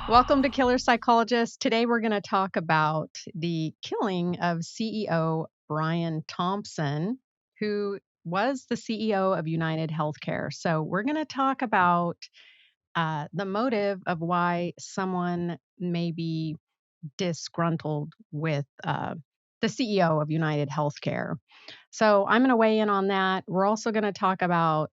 Welcome to Killer Psychologist. Today we're going to talk about the killing of CEO Brian Thompson, who was the CEO of UnitedHealthcare. So we're going to talk about the motive of why someone may be disgruntled with the CEO of UnitedHealthcare. So I'm going to weigh in on that. We're also going to talk about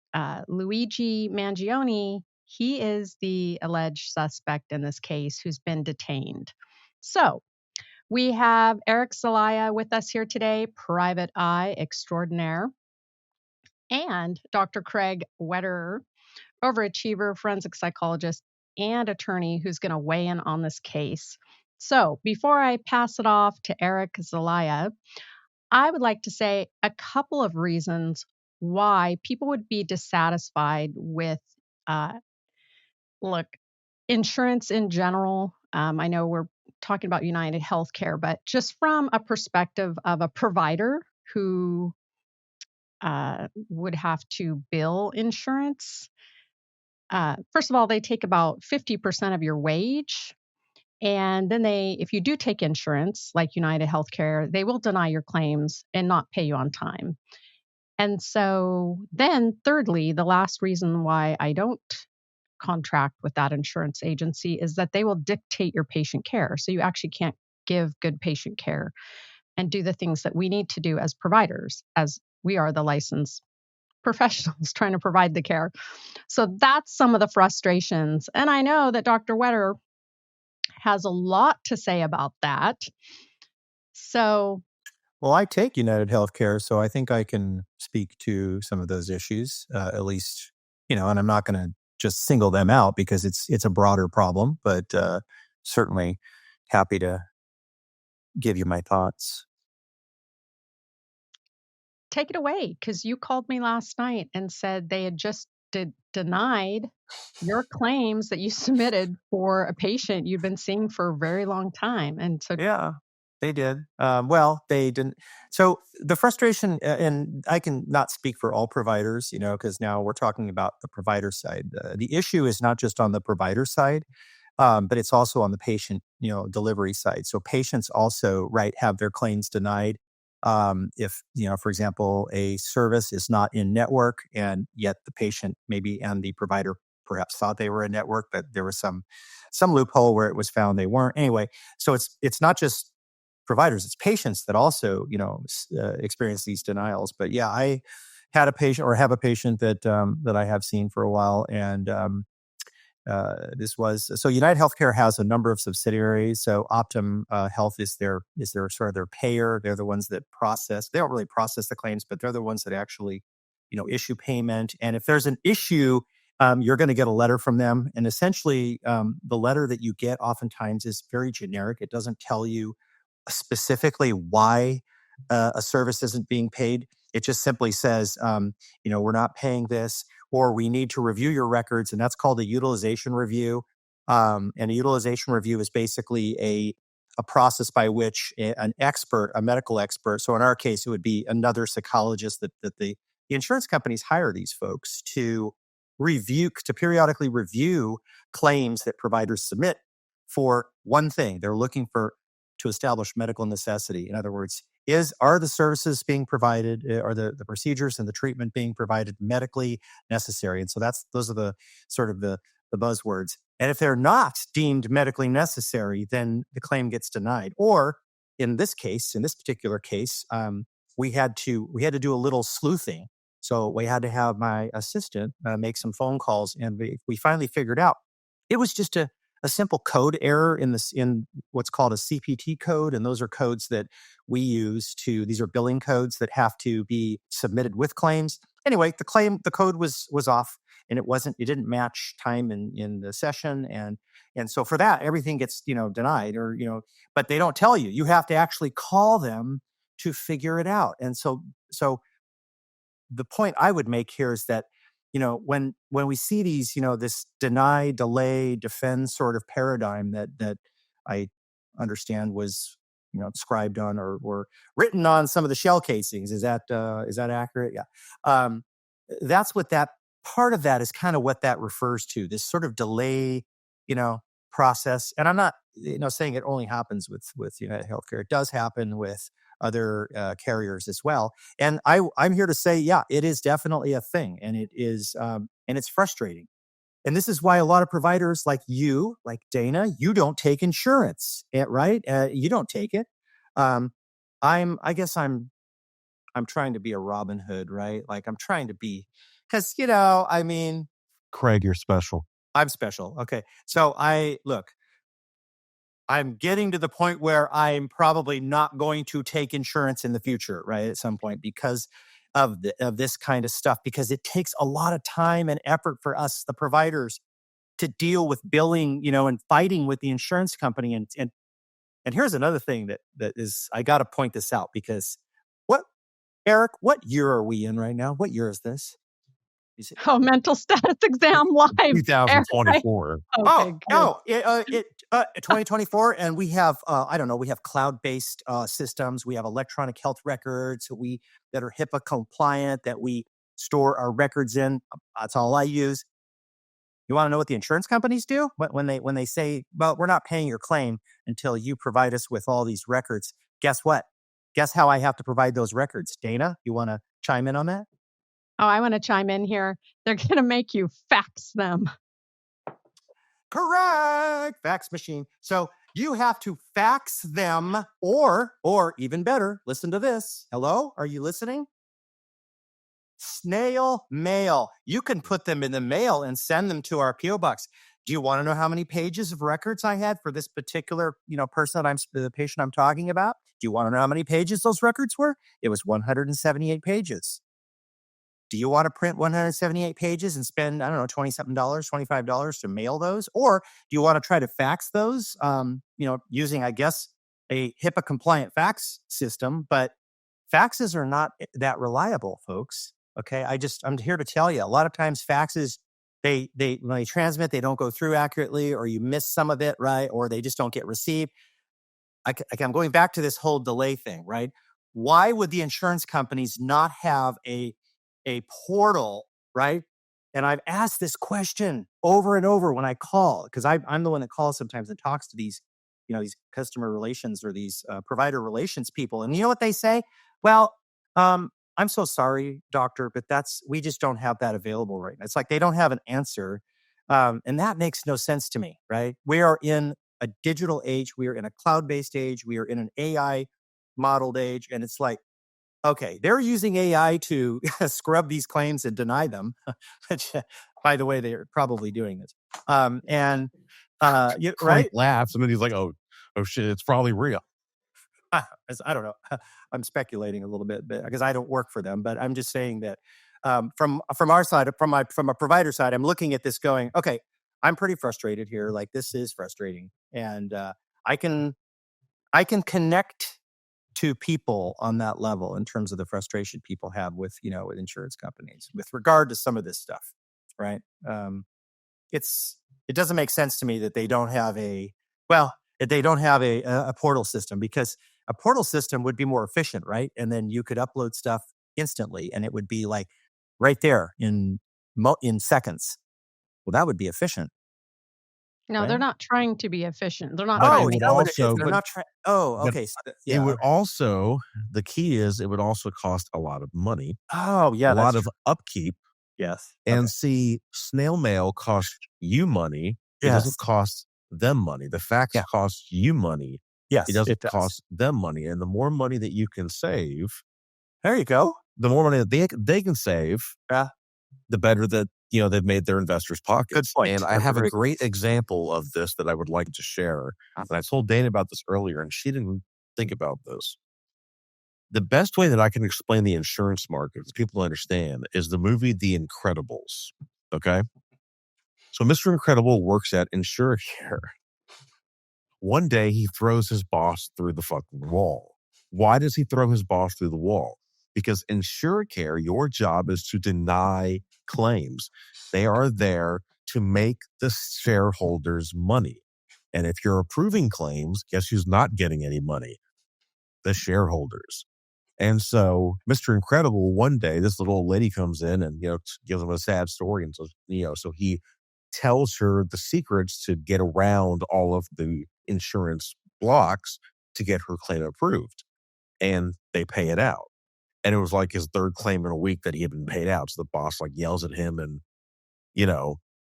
Luigi Mangione. He is the alleged suspect in this case who's been detained. So we have Eric Zelaya with us here today, private eye extraordinaire, and Dr. Craig Wetterer, overachiever, forensic psychologist, and attorney who's going to weigh in on this case. So before I pass it off to Eric Zelaya, I would like to say a couple of reasons why people would be dissatisfied with, uh, look, insurance in general. I know we're talking about United Healthcare, but just from a perspective of a provider who would have to bill insurance. First of all, they take about 50% of your wage. And then if you do take insurance like United Healthcare, they will deny your claims and not pay you on time. And so then, thirdly, the last reason why I don't contract with that insurance agency is that they will dictate your patient care. So you actually can't give good patient care and do the things that we need to do as providers, as we are the licensed professionals trying to provide the care. So that's some of the frustrations. And I know that Dr. Wetter has a lot to say about that. So, Well, I take United Healthcare, so I think I can speak to some of those issues, at least, and I'm not going to just single them out because it's a broader problem, but certainly happy to give you my thoughts. take it away, because you called me last night and said they had just denied your claims that you submitted for a patient you've been seeing for a very long time. And so, Yeah, they did. Well, they didn't. So the frustration, and I can not speak for all providers, because now we're talking about the provider side. The issue is not just on the provider side, but it's also on the patient, delivery side. So patients also, right, have their claims denied. If, for example, a service is not in network and yet the patient maybe and the provider perhaps thought they were in network, but there was some loophole where it was found they weren't. Anyway, so it's not just providers, it's patients that also, experience these denials. But yeah, I had a patient or have a patient that I have seen for a while. And this was so United Healthcare has a number of subsidiaries. So Optum Health is their sort of their payer. They're the ones that process. They don't really process the claims, but they're the ones that actually, issue payment. And if there's an issue, you're going to get a letter from them. And essentially, the letter that you get oftentimes is very generic. It doesn't tell you specifically why a service isn't being paid. It just simply says, we're not paying this, or we need to review your records, and that's called a utilization review. And a utilization review is basically a process by which an expert, a medical expert, so in our case, it would be another psychologist that the insurance companies hire these folks to periodically review claims that providers submit for one thing. They're looking to establish medical necessity. In other words, are the services being provided, are the procedures and the treatment being provided medically necessary? And so those are the sort of the buzzwords. And if they're not deemed medically necessary, then the claim gets denied. Or in this particular case, we had to do a little sleuthing. So we had to have my assistant make some phone calls, and we finally figured out it was just a simple code error in what's called a CPT code. And those are codes that we use these are billing codes that have to be submitted with claims. Anyway, the code was off, and it didn't match time in the session. And so for that, everything gets, denied, or, but they don't tell you. You have to actually call them to figure it out. And so the point I would make here is that, when we see these, this deny, delay, defend sort of paradigm that I understand was, scribed on or written on some of the shell casings. Is that accurate? Yeah. That's what that part of that is kind of what that refers to. This sort of delay, process. And I'm not, saying it only happens with UnitedHealthcare. It does happen with other carriers as well. And I'm here to say, yeah, it is definitely a thing, and it is, and it's frustrating. And this is why a lot of providers like you, like Dana, you don't take insurance, right? You don't take it. Um, I guess I'm trying to be a Robin Hood, right? Like I'm trying to be, because I mean, Craig, you're special. I'm special. Okay, so I'm getting to the point where I'm probably not going to take insurance in the future, right? At some point, because of this kind of stuff, because it takes a lot of time and effort for us, the providers, to deal with billing, and fighting with the insurance company. And here's another thing that is, I got to point this out, because Eric, what year are we in right now? What year is this? Is it? Oh, mental status exam live. 2024. Okay, Oh, 2024, and we have I don't know, we have cloud-based systems, we have electronic health records that are HIPAA compliant, that we store our records in. That's all I use. You want to know what the insurance companies do when they say, well, we're not paying your claim until you provide us with all these records? Guess what? Guess how I have to provide those records? Dana, you want to chime in on that? Oh, I want to chime in here. They're going to make you fax them. Correct. Fax machine. So you have to fax them, or even better, listen to this. Hello? Are you listening? Snail mail. You can put them in the mail and send them to our PO box. Do you want to know how many pages of records I had for this particular, person the patient I'm talking about? Do you want to know how many pages those records were? It was 178 pages. Do you want to print 178 pages and spend, I don't know, $20-something, $25 to mail those? Or do you want to try to fax those, using, I guess, a HIPAA compliant fax system? But faxes are not that reliable, folks. Okay. I'm here to tell you, a lot of times faxes, when they transmit, they don't go through accurately, or you miss some of it, right? Or they just don't get received. I'm going back to this whole delay thing, right? Why would the insurance companies not have a portal, right? And I've asked this question over and over when I call, because I'm the one that calls sometimes and talks to these, these customer relations or these provider relations people. And you know what they say? Well, I'm so sorry, doctor, but we just don't have that available right now. It's like they don't have an answer. And that makes no sense to me, right? We are in a digital age. We are in a cloud-based age. We are in an AI modeled age. And it's like, okay, they're using AI to scrub these claims and deny them. Which, by the way, they're probably doing this. Right? Laughs, and then he's like, "Oh shit, it's probably real." I don't know. I'm speculating a little bit because I don't work for them, but I'm just saying that from our side, from a provider side, I'm looking at this going, okay, I'm pretty frustrated here. Like, this is frustrating, and I can connect to people on that level in terms of the frustration people have with insurance companies with regard to some of this stuff, right? It doesn't make sense to me that they don't have a portal system, because a portal system would be more efficient, right? And then you could upload stuff instantly, and it would be like right there in seconds. Well, that would be efficient. No, right? they're not trying to be efficient. They're not. But trying it would to also- they're not trying. Oh, but okay. It would also, the key is, it would also cost a lot of money, Oh, yeah. a lot of upkeep. Yes. And Okay. see, snail mail costs you money. It Yes. doesn't cost them money. The fax Yeah. costs you money. Yes, It doesn't does. cost them money. And the more money that you can save, There you go. the more money that they can save, Yeah. the better that they've made their investors' pockets. Good point. And I have a great example of this that I would like to share. And I told Dana about this earlier, and she didn't think about this. The best way that I can explain the insurance market that people understand is the movie The Incredibles. Okay? So Mr. Incredible works at InsureCare. One day he throws his boss through the fucking wall. Why does he throw his boss through the wall? Because InsureCare, your job is to deny claims. They are there to make the shareholders money. And if you're approving claims, guess who's not getting any money? The shareholders. And so Mr. Incredible, one day, this little old lady comes in and, gives him a sad story. And so, so he tells her the secrets to get around all of the insurance blocks to get her claim approved. And they pay it out. And it was like his third claim in a week that he had been paid out. So the boss like yells at him and,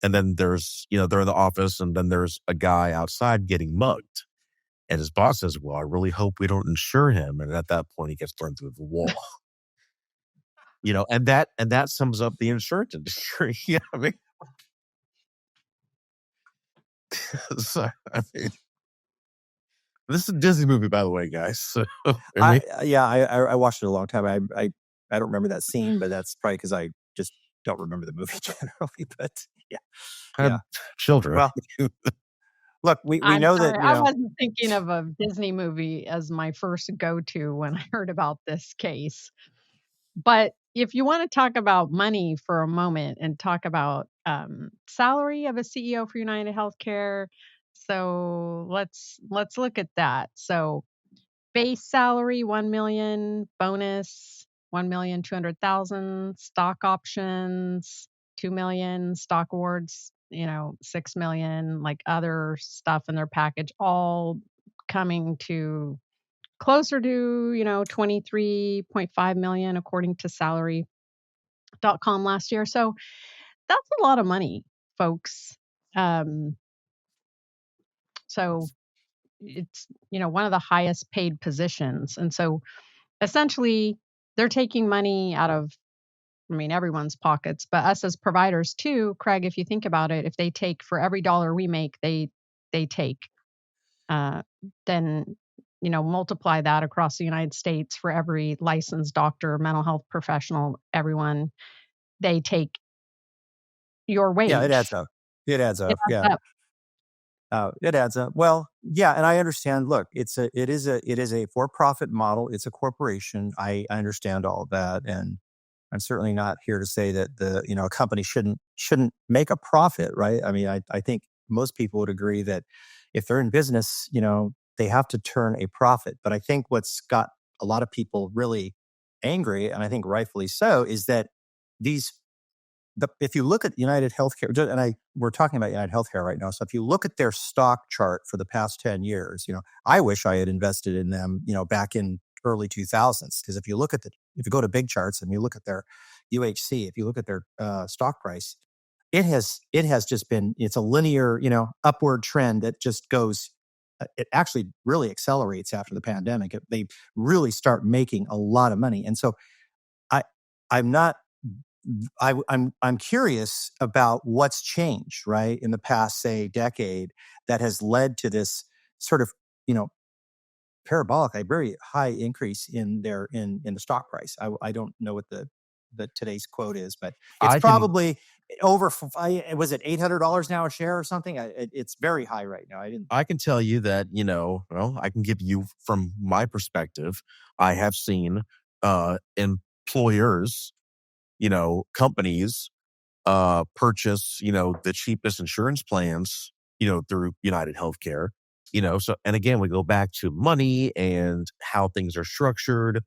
and then there's, they're in the office and then there's a guy outside getting mugged. And his boss says, well, I really hope we don't insure him. And at that point, he gets thrown through the wall. And that sums up the insurance industry. I mean, so, this is a Disney movie, by the way, guys. So, I watched it a long time. I don't remember that scene, but that's probably because I just don't remember the movie generally. But yeah. Children. Well, look, we know that I wasn't thinking of a Disney movie as my first go-to when I heard about this case. But if you want to talk about money for a moment and talk about salary of a CEO for UnitedHealthcare, so let's look at that. So base salary 1 million, bonus 1,200,000, stock options 2 million, stock awards 6 million, like other stuff in their package, all coming to closer to 23.5 million according to salary.com last year. So that's a lot of money, folks. So it's one of the highest paid positions, and so essentially they're taking money out of everyone's pockets, but us as providers too. Craig, if you think about it, if they take for every dollar we make, they take, then multiply that across the United States for every licensed doctor, mental health professional, everyone, they take your wage. Yeah, it adds up. It adds up. It adds up. Well, yeah, and I understand. Look, it is a for-profit model. It's a corporation. I understand all of that, and I'm certainly not here to say that a company shouldn't make a profit, right? I mean, I think most people would agree that if they're in business, they have to turn a profit. But I think what's got a lot of people really angry, and I think rightfully so, is that if you look at UnitedHealthcare, and we're talking about UnitedHealthcare right now. So if you look at their stock chart for the past 10 years, I wish I had invested in them, back in early 2000s. Because if you go to big charts and you look at their UHC, if you look at their stock price, it has just been, it's a linear, upward trend that just goes, it actually really accelerates after the pandemic. They really start making a lot of money. And so I'm curious about what's changed, right, in the past, say, decade that has led to this sort of, parabolic, a very high increase in the stock price. I don't know what the today's quote is, but it's probably over. Was it $800 now a share or something? It's very high right now. I can tell you that I can give you from my perspective. I have seen employers, companies purchase the cheapest insurance plans through UnitedHealthcare. So, and again, we go back to money and how things are structured.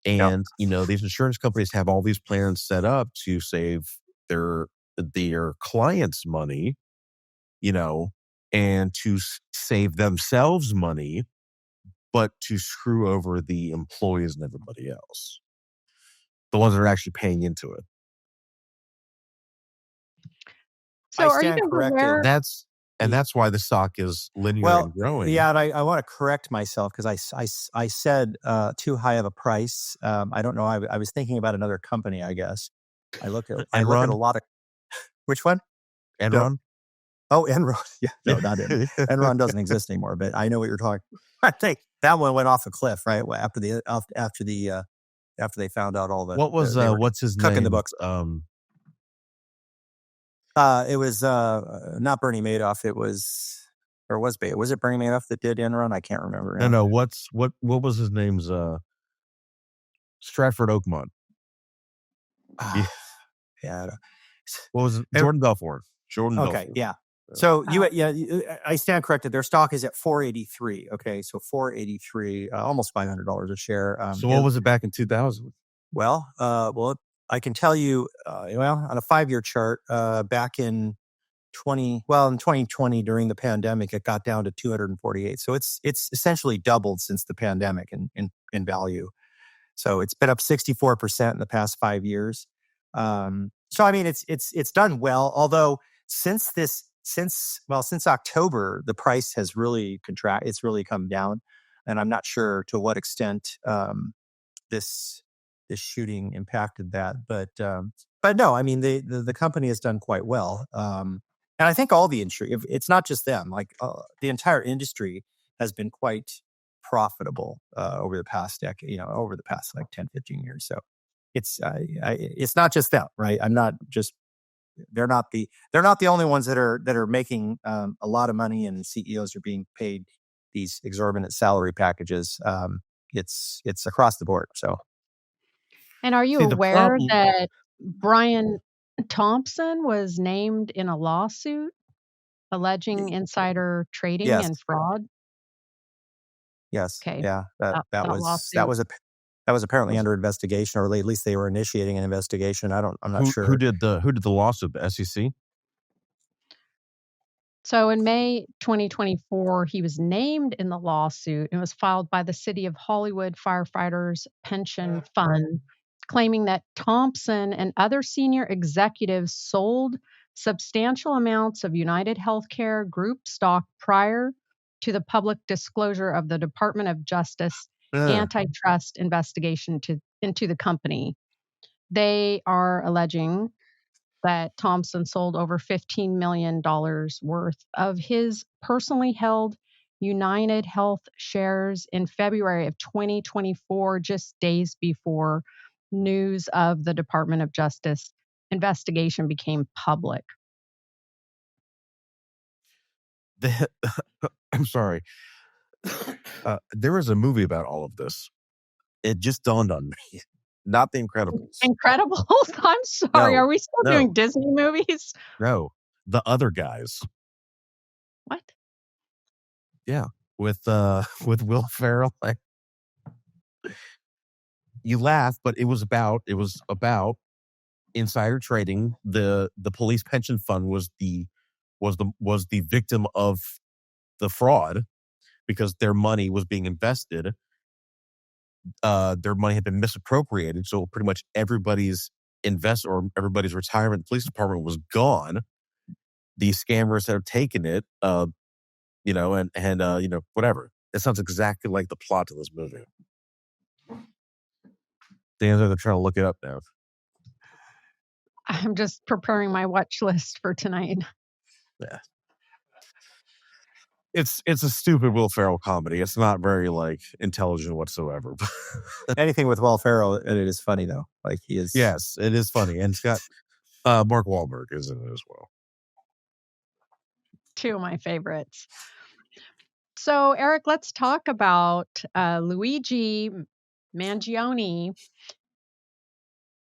And, these insurance companies have all these plans set up to save their clients money, and to save themselves money, but to screw over the employees and everybody else, the ones that are actually paying into it. So are you aware? That's why the stock is linear and growing. Yeah, and I want to correct myself because I said too high of a price. I don't know. I was thinking about another company. I guess I look at a lot of. Which one? Enron. Oh, Enron. Yeah, no, not Enron. Enron doesn't exist anymore. But I know what you're talking. I think that one went off a cliff, right? After they found out all the. What was what's his cooking name? The books. It was not Bernie Madoff. It was, or was it Bernie Madoff that did Enron? I can't remember. No. What was his name's Stratford Oakmont? Yeah. What was it? Jordan Belfort. Okay. Yeah. So I stand corrected. Their stock is at $483. Okay, so $483, almost $500 a share. So what was it back in 2000? Well, I can tell you, on a 5-year chart, back in in 2020 during the pandemic, it got down to 248. So it's essentially doubled since the pandemic in value. So it's been up 64% in the past 5 years. So I mean, it's done well. Although since October, the price has really it's really come down, and I'm not sure to what extent this shooting impacted that. But no, I mean the company has done quite well. And I think all the industry, it's not just them, like the entire industry has been quite profitable over the past decade, over the past like 10, 15 years. So it's not just them, right? They're not the only ones that are making a lot of money, and CEOs are being paid these exorbitant salary packages. It's across the board. So, And are you aware that Brian Thompson was named in a lawsuit alleging insider trading and fraud? Yes. Okay. Yeah. That lawsuit. was apparently under investigation, or at least they were initiating an investigation. I'm not sure. Who did the lawsuit? The SEC? So in May 2024, he was named in the lawsuit and was filed by the City of Hollywood Firefighters Pension Fund, claiming that Thompson and other senior executives sold substantial amounts of UnitedHealthcare group stock prior to the public disclosure of the Department of Justice antitrust investigation into the company. They are alleging that Thompson sold over $15 million worth of his personally held United Health shares in February of 2024, just days before news of the Department of Justice investigation became public. I'm sorry. There was a movie about all of this. It just dawned on me. Not The Incredibles. Incredibles? I'm sorry. No, Are we still doing Disney movies? No, The Other Guys. What? Yeah, with Will Ferrell. You laugh, but it was about insider trading. The police pension fund was the victim of the fraud because their money was being invested. Their money had been misappropriated, so pretty much everybody's retirement police department was gone. These scammers have taken it, and whatever. It sounds exactly like the plot of this movie. They're trying to look it up now. I'm just preparing my watch list for tonight. Yeah. It's a stupid Will Ferrell comedy. It's not very intelligent whatsoever. Anything with Will Ferrell in it is funny though. Like he is. Yes, it is funny, and it's got Mark Wahlberg is in it as well. Two of my favorites. So Eric, let's talk about Luigi Mangione.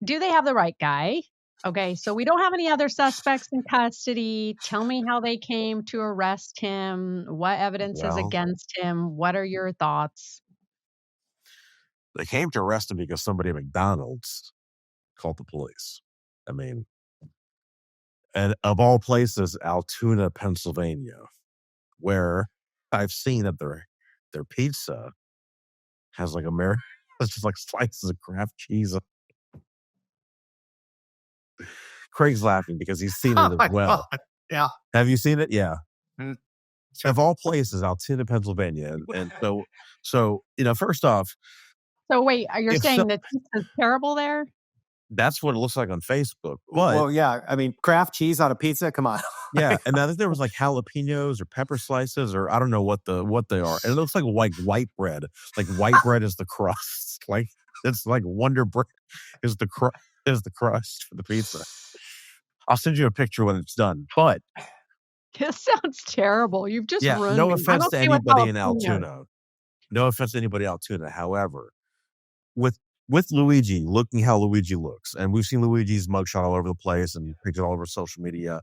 Do they have the right guy? Okay, so we don't have any other suspects in custody. Tell me how they came to arrest him. What evidence is against him? What are your thoughts? They came to arrest him because somebody at McDonald's called the police. I mean, and of all places, Altoona, Pennsylvania, where I've seen that their pizza has it's just like slices of Kraft cheese. Craig's laughing because he's seen it as well. God. Yeah. Have you seen it? Yeah. Of all places, Altoona, Pennsylvania. And so first off. So wait, you're saying that pizza's terrible there? That's what it looks like on Facebook. Well, yeah. I mean, Kraft cheese on a pizza? Come on. Yeah. And then there was jalapenos or pepper slices or I don't know what they are. And it looks like white bread. Like white bread is the crust. Like it's like Wonder Bread is the crust for the pizza. I'll send you a picture when it's done. But this sounds terrible. You've just ruined no me. offense to anybody in Altoona. No offense to anybody in Altoona. However, with Luigi, looking how Luigi looks, and we've seen Luigi's mugshot all over the place and pictures all over social media.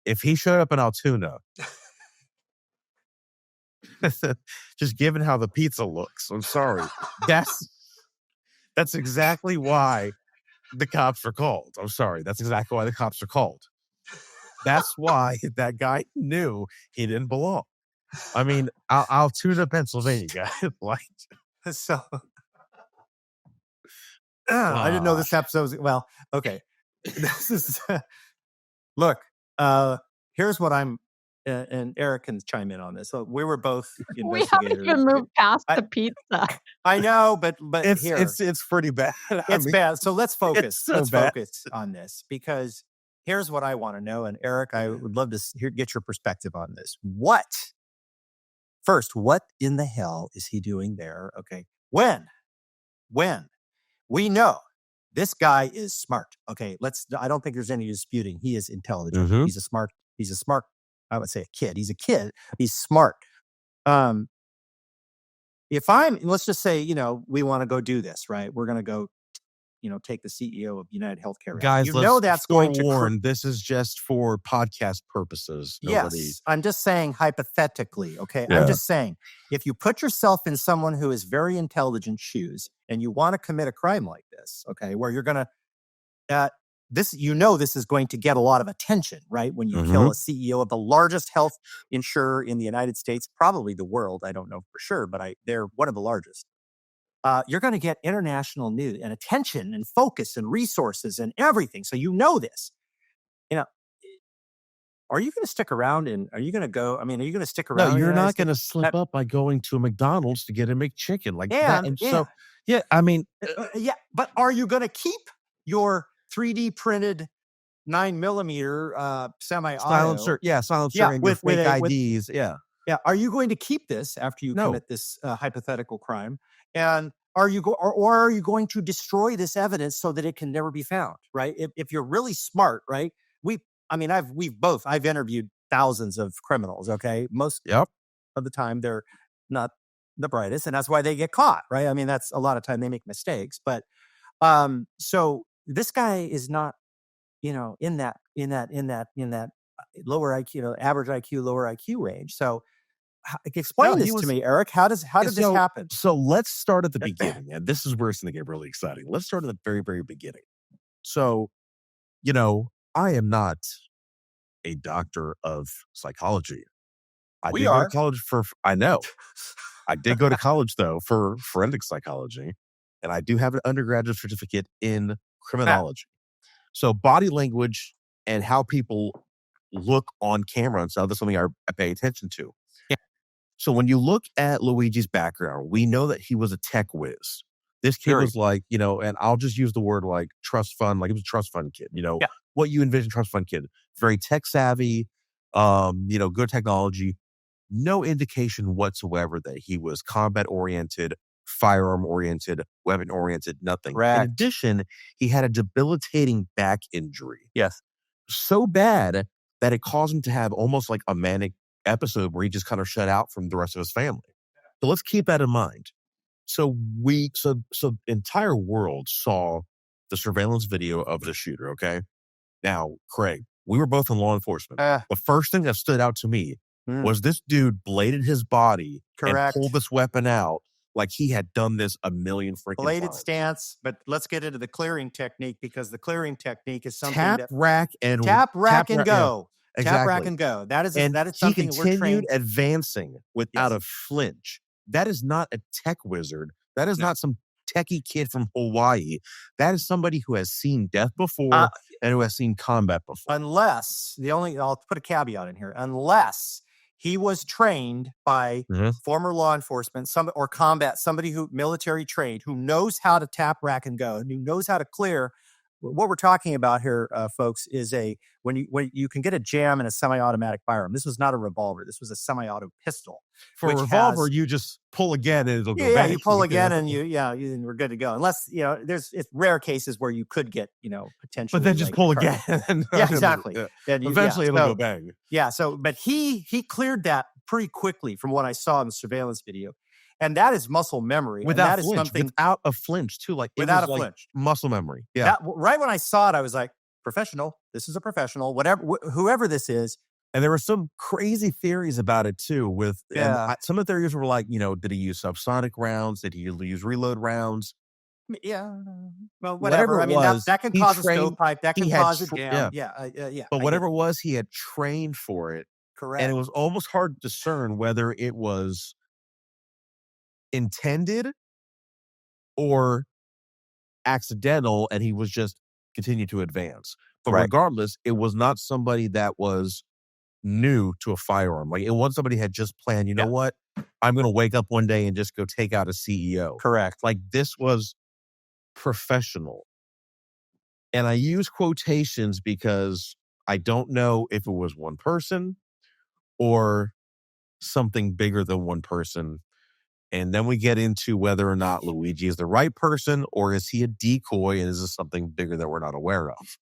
If he showed up in Altoona, just given how the pizza looks, I'm sorry. That's exactly why the cops are called. I'm sorry. That's exactly why the cops are called. That's why that guy knew he didn't belong. I mean, I'll tune to Pennsylvania, guys. Like, So I didn't know this episode was, well, okay. This is, look, here's what I'm, and Eric can chime in on this. So we were both We haven't investigators. even moved past the pizza. I know, but it's pretty bad. It's bad. So let's focus. Let's focus on this, because here's what I want to know. And Eric, I would love to get your perspective on this. What in the hell is he doing there? Okay. When we know this guy is smart. Okay. I don't think there's any disputing. He is intelligent. Mhm. He's a smart, I would say a kid. He's a kid. He's smart. Let's just say, we want to go do this, right? We're going to go, take the CEO of UnitedHealthcare. Guys, that's going to warn. This is just for podcast purposes. Yes, I'm just saying hypothetically. Okay, yeah. I'm just saying if you put yourself in someone who is very intelligent shoes and you want to commit a crime like this, okay, where you're going to this is going to get a lot of attention, right? When you kill a CEO of the largest health insurer in the United States, probably the world. I don't know for sure, but they're one of the largest. You're going to get international news and attention and focus and resources and everything. So this. Are you going to stick around and are you going to go? I mean, are you going to stick around? No, you're not going to slip up by going to a McDonald's to get a McChicken like that. And so, I mean, but are you going to keep your 3D printed 9mm semi-auto silencer? Yeah, silencer and with fake IDs. Yeah. Are you going to keep this after you commit this hypothetical crime? And are you going to destroy this evidence so that it can never be found? Right? If you're really smart, right? I've interviewed thousands of criminals. Okay, most of the time they're not the brightest, and that's why they get caught. Right? I mean, that's a lot of time they make mistakes. But so this guy is not, in that lower IQ, average IQ, lower IQ range. So explain this to me, Eric. How did this happen? So let's start at the beginning. And this is where it's going to get really exciting. Let's start at the very, very beginning. So, I am not a doctor of psychology. I did go to college I know. I did go to college, though, for forensic psychology. And I do have an undergraduate certificate in criminology. So body language and how people look on camera and stuff, that's something I pay attention to. So when you look at Luigi's background, we know that he was a tech whiz. This kid was like, and I'll just use the word like trust fund, like he was a trust fund kid, what you envision trust fund kid. Very tech savvy, good technology. No indication whatsoever that he was combat oriented, firearm oriented, weapon oriented, nothing. Right. In addition, he had a debilitating back injury. Yes. So bad that it caused him to have almost like a manic episode where he just kind of shut out from the rest of his family. So let's keep that in mind. So the entire world saw the surveillance video of the shooter. Okay. Now, Craig, we were both in law enforcement. The first thing that stood out to me was this dude bladed his body and pulled this weapon out like he had done this a million freaking bladed times. Stance. But let's get into the clearing technique, because the clearing technique is something tap, rack, and go. Exactly. Tap, rack, and go. That is something he we're trained. continued advancing without a flinch. That is not a tech wizard. That is not some techie kid from Hawaii. That is somebody who has seen death before and who has seen combat before. I'll put a caveat in here, unless he was trained by former law enforcement, somebody who military trained, who knows how to tap, rack, and go, and who knows how to clear. What we're talking about here, folks, is when you can get a jam in a semi-automatic firearm. This was not a revolver. This was a semi-auto pistol. For a revolver, you just pull again and it'll go back. Yeah, you pull again and we're good to go. Unless, it's rare cases where you could get, potentially. But then just pull again. Yeah, exactly. Yeah. And eventually it'll go bang. Yeah, but he cleared that pretty quickly from what I saw in the surveillance video. And that is muscle memory. Without a flinch, too. Like without a flinch. Muscle memory. Yeah. Right when I saw it, I was like, professional. This is a professional. Whoever this is. And there were some crazy theories about it, too. Some of the theories were like, did he use subsonic rounds? Did he use reload rounds? Yeah. Well, Whatever whatever. it I mean, that was, that can he cause a trained. stovepipe. That He can had, cause a jam. yeah. Yeah. Yeah. But I get whatever it. it was, he had trained for it, and it Correct. was almost hard to discern whether it was intended or accidental, and he was just continued to advance. But Right. regardless, it was not somebody that was new to a firearm. Like, it was somebody had just planned, you know Yeah. what? I'm going to wake up one day and just go take out a CEO. Correct. Like, this was professional. And I use quotations because I don't know if it was one person or something bigger than one person. And then we get into whether or not Luigi is the right person, or is he a decoy, and is this something bigger that we're not aware of?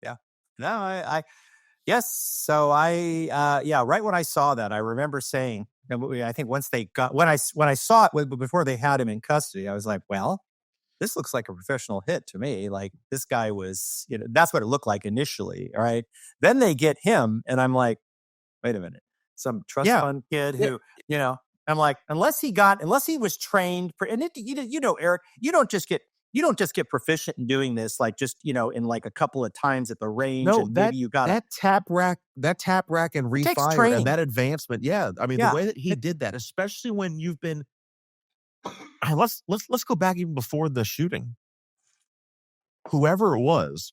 Yeah. No, yes. So yeah, right when I saw that, I remember saying, I think once they got, when I saw it before they had him in custody, I was like, well, this looks like a professional hit to me. Like this guy was, that's what it looked like initially. All right. Then they get him and I'm like, wait a minute, some trust Yeah. fund kid Yeah. who, I'm like, unless he was trained, and Eric, you don't just get proficient in doing this, like just, in like a couple of times at the range, No, and maybe you got that tap rack and it takes refire and training. that advancement. Yeah. I mean, the Yeah. way that he did that, especially when you've been let's go back even before the shooting. Whoever it was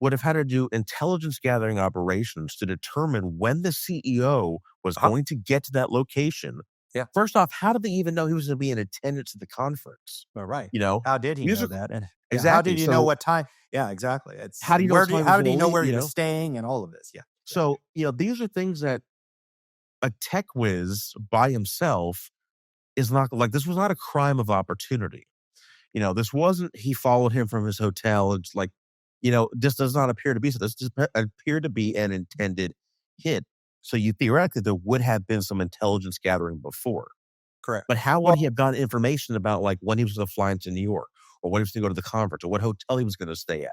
would have had to do intelligence gathering operations to determine when the CEO was Uh-huh. going to get to that location. Yeah. First off, how did they even know he was going to be in attendance at the conference? Well, right. You know, How did he know music that? And how exactly. did you know So what time? Yeah, exactly. how do you know what time How was did going he to know leave? where he was staying and all of this? Yeah. So these are things that a tech whiz by himself is not like. This was not a crime of opportunity. This wasn't he followed him from his hotel. It's like, this does not appear to be so. This just appeared to be an intended hit. So you theoretically there would have been some intelligence gathering before. Correct. But how Well, would he have gotten information about like when he was going to fly into New York, or when he was going to go to the conference, or what hotel he was going to stay at?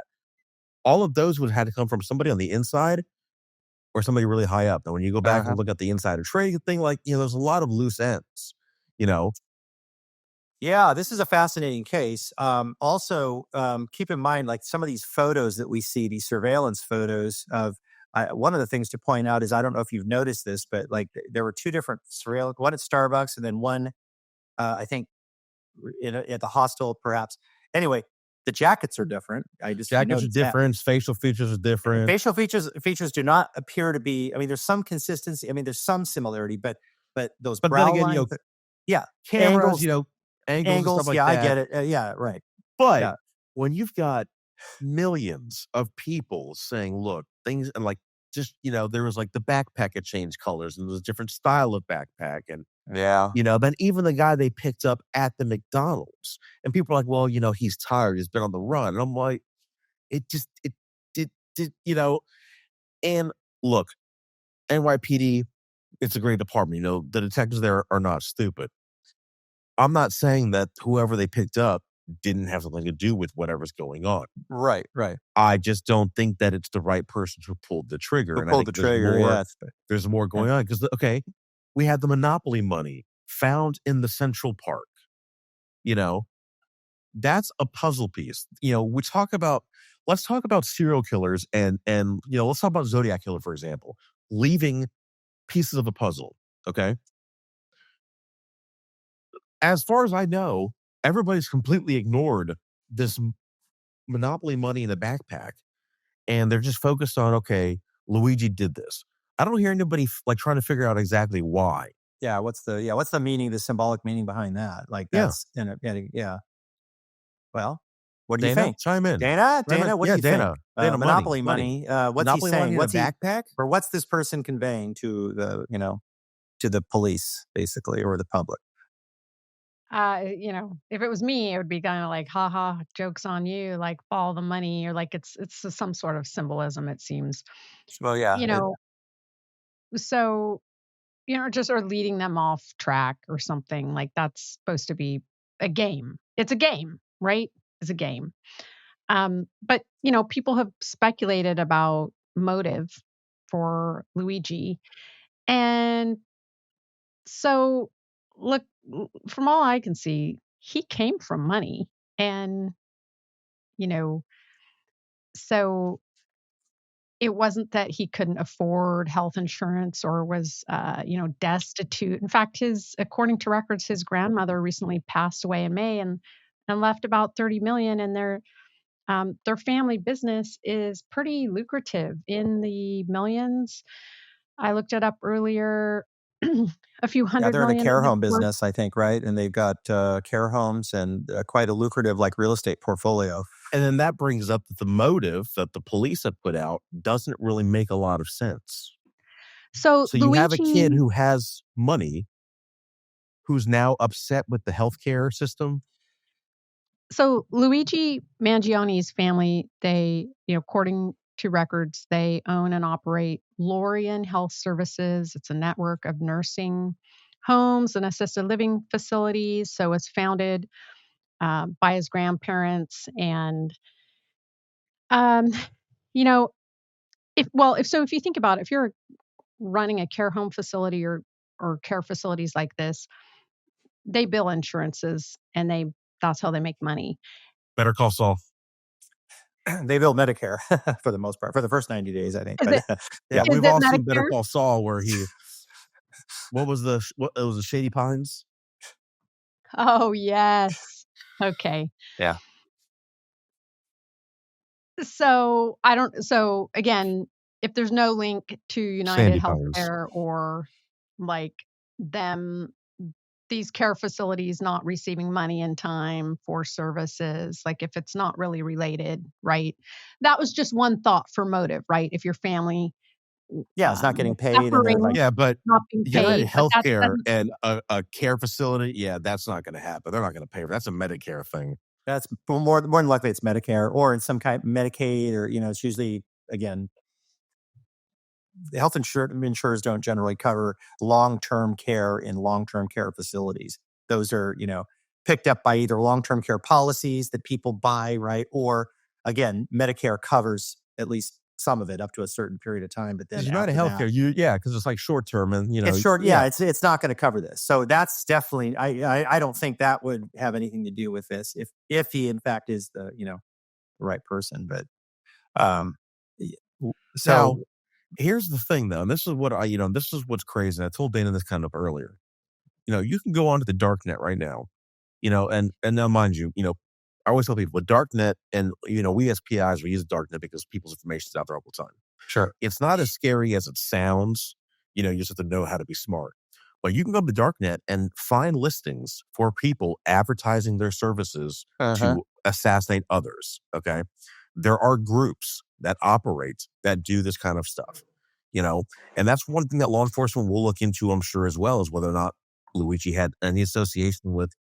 All of those would have had to come from somebody on the inside or somebody really high up. And when you go back uh-huh. and look at the insider trading thing, like, there's a lot of loose ends, you know? Yeah, this is a fascinating case. Also, keep in mind, like some of these photos that we see, these surveillance photos of. One of the things to point out is I don't know if you've noticed this, but like there were two different surveillance, one at Starbucks and then one, I think, at the hostel, perhaps. Anyway, the jackets are different. I just Jackets are noticed that. different, facial features are different. Facial features do not appear to be. I mean, there's some consistency. I mean, there's some similarity, but those But then brow again, lines, yeah, cameras, angles, angles and stuff angles. like Yeah, I that. get it. Yeah, right. But Yeah. when you've got millions of people saying, look, things, and like, just, there was like the backpack had changed colors and there was a different style of backpack. And, Yeah. then even the guy they picked up at the McDonald's, and people are like, well, he's tired. He's been on the run. And I'm like, it did, and look, NYPD, it's a great department. The detectives there are not stupid. I'm not saying that whoever they picked up didn't have something to do with whatever's going on. Right. Right. I just don't think that it's the right person who pulled the trigger. Who And I pulled think the trigger? Yeah. there's more going on because, okay, we had the monopoly money found in the Central Park. That's a puzzle piece. Let's talk about serial killers and let's talk about Zodiac Killer, for example, leaving pieces of the puzzle. Okay. As far as I know, everybody's completely ignored this monopoly money in the backpack, and they're just focused on, okay, Luigi did this. I don't hear anybody like trying to figure out exactly why. Yeah. What's the meaning, the symbolic meaning behind that? Like Yeah. that's yeah. Well, what do you Dana, think? chime in. Dana, Chime in. what Yeah, do you Dana. think? Dana, Monopoly money. What's Monopoly he saying? money in a What's he backpack? or what's this person conveying to to the police, basically, or the public? If it was me, it would be kind of like, haha, joke's on you, like follow the money, or like it's some sort of symbolism, it seems. Well, yeah. You know, so just or leading them off track or something. Like that's supposed to be a game. It's a game, right? It's a game. But people have speculated about motive for Luigi. And so look, from all I can see, he came from money. And, you know, so it wasn't that he couldn't afford health insurance or was, destitute. In fact, according to records, his grandmother recently passed away in May and left about 30 million, and their family business is pretty lucrative in the millions. I looked it up earlier. A few Yeah, hundred they're in a million care of it's home worth. business, I think, right? And they've got care homes and quite a lucrative like real estate portfolio. And then that brings up that the motive that the police have put out doesn't really make a lot of sense. So So you have a kid Luigi who has money who's now upset with the healthcare system. So Luigi Mangione's family, according to records, they own and operate Lorien Health Services. It's a network of nursing homes and assisted living facilities. So it's founded by his grandparents, and um, you know, if you think about it, if you're running a care home facility or care facilities like this, they bill insurances, and that's how they make money. Better Call Saul. They bill Medicare for the most part for the first 90 days, I think. Is But it Yeah, is we've it all seen Better Medicare? Call Saul where he, what was the, it was the Shady Pines? Oh, yes. Okay. yeah, So again, if there's no link to Sandy Pines. UnitedHealthcare or like them, these care facilities not receiving money in time for services, like if it's not really related, right? That was just one thought for motive, right? If your family it's not getting was paid, and they're suffering, like, Yeah, but not being United paid, but that Healthcare doesn't. and a care facility, yeah, that's not going to happen. They're not going to pay for that's a Medicare thing. that's more than likely it's Medicare or in some kind of Medicaid, or it's usually again the health insurers don't generally cover long-term care in long-term care facilities. Those are, picked up by either long-term care policies that people buy, right? Or again, Medicare covers at least some of it up to a certain period of time. But then United after that, Healthcare, because it's like short term and, it's short. Yeah, it's not going to cover this. So that's definitely, I don't think that would have anything to do with this if he in fact is the, the right person. But um, so Now, here's the thing though, and this is what this is what's crazy. And I told Dana this kind of earlier. You can go onto the dark net right now, and now mind you, I always tell people with dark net and, we as PIs, we use dark net because people's information is out there all the time. sure. It's not as scary as it sounds. You just have to know how to be smart. But you can go to the dark net and find listings for people advertising their services to assassinate others. Okay. There are groups that operate that do this kind of stuff, and that's one thing that law enforcement will look into, I'm sure, as well, as whether or not Luigi had any association with,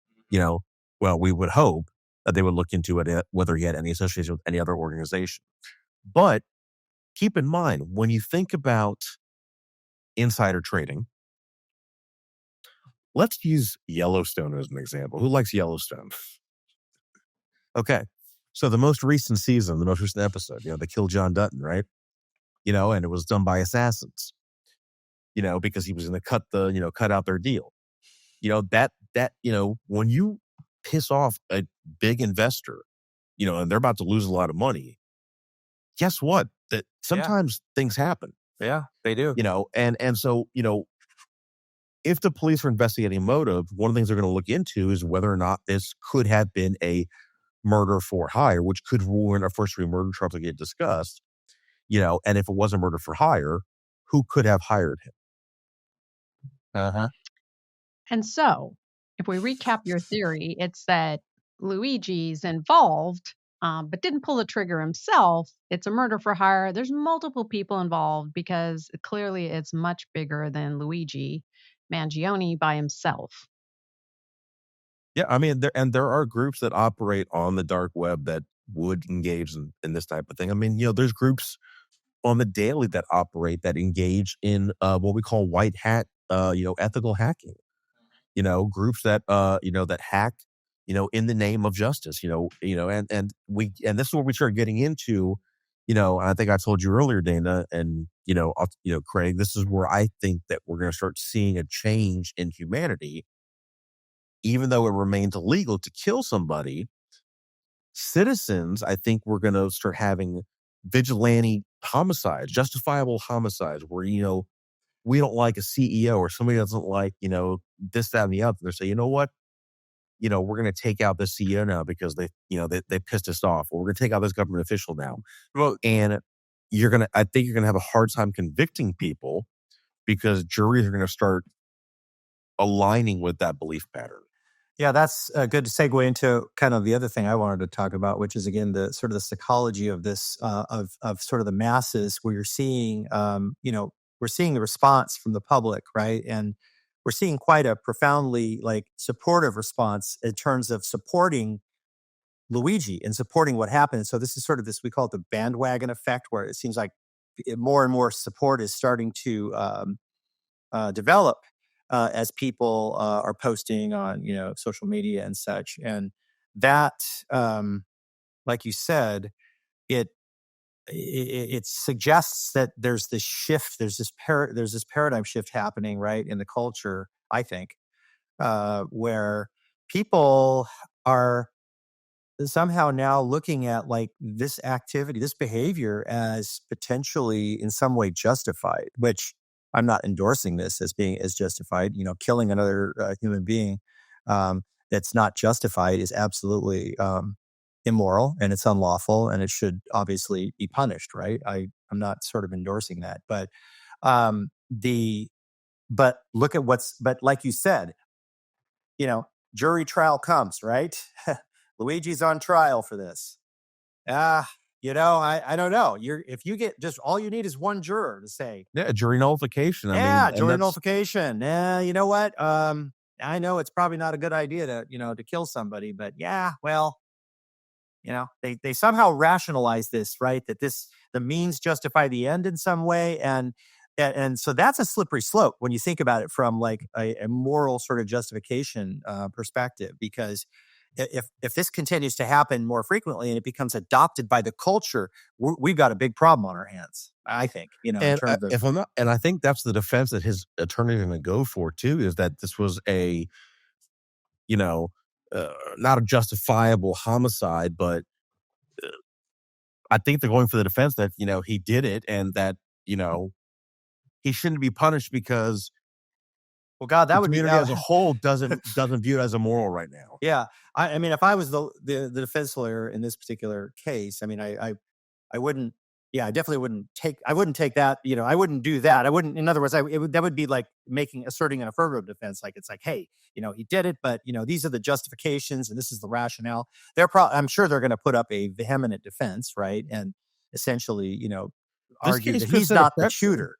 well, we would hope that they would look into it, whether he had any association with any other organization. But keep in mind, when you think about insider trading, let's use Yellowstone as an example. Who likes Yellowstone? Okay. So the most recent season, the most recent episode, they killed John Dutton, right? And it was done by assassins, because he was going to cut out their deal. When you piss off a big investor, and they're about to lose a lot of money, guess what? That sometimes things happen. Yeah, they do. And so, if the police are investigating motive, one of the things they're going to look into is whether or not this could have been a murder for hire, which could ruin a first-degree murder trial to get discussed. And if it was a murder for hire, who could have hired him? And so, if we recap your theory, it's that Luigi's involved, but didn't pull the trigger himself. It's a murder for hire. There's multiple people involved because clearly it's much bigger than Luigi Mangione by himself. Yeah, I mean, there are groups that operate on the dark web that would engage in this type of thing. I mean, there's groups on the daily that operate that engage in what we call white hat, ethical hacking. Groups that that hack, in the name of justice. And this is where we start getting into, I think I told you earlier, Dana, and Craig. This is where I think that we're going to start seeing a change in humanity. Even though it remains illegal to kill somebody, citizens, I think we're going to start having vigilante homicides, justifiable homicides, where, we don't like a CEO or somebody doesn't like, this, that, and the other. They say, you know what? We're going to take out the CEO now because they pissed us off, or we're going to take out this government official now. Well, And I think you're going to have a hard time convicting people because juries are going to start aligning with that belief pattern. yeah, that's a good segue into kind of the other thing I wanted to talk about, which is again the sort of the psychology of this of sort of the masses, where you're seeing we're seeing the response from the public, right? And we're seeing quite a profoundly supportive response in terms of supporting Luigi and supporting what happened. So this is sort of this, we call it the bandwagon effect, where it seems like more and more support is starting to develop as people are posting on social media and such. And that, like you said, it suggests that there's this shift, there's this paradigm shift happening, right, in the culture, I think, where people are somehow now looking at this activity, this behavior as potentially in some way justified, which I'm not endorsing this as being as justified. Killing another human being that's not justified is absolutely immoral, and it's unlawful, and it should obviously be punished, right? I'm not sort of endorsing that, but look at but like you said, jury trial comes, right? Luigi's on trial for this. I don't know. If you get just all you need is one juror to say, yeah, jury nullification. Jury nullification. You know what? I know it's probably not a good idea to kill somebody, but yeah, well, they somehow rationalize this, right? That the means justify the end in some way, and so that's a slippery slope when you think about it from a moral sort of justification perspective, because if this continues to happen more frequently and it becomes adopted by the culture, we've got a big problem on our hands, I think. In terms of, if I'm not, and I think that's the defense that his attorney is going to go for too, is that this was a, not a justifiable homicide, but I think they're going for the defense that he did it, and that he shouldn't be punished because, well, God, that the would be community as a whole doesn't view it as immoral right now. Yeah, I mean, if I was the defense lawyer in this particular case, I mean, I wouldn't. Yeah, I definitely wouldn't take. I wouldn't take that. I wouldn't do that. I wouldn't. In other words, that would be like asserting an affirmative defense. It's like, hey, he did it, but these are the justifications and this is the rationale. I'm sure they're going to put up a vehement defense, right? And essentially, argue that he's not the shooter.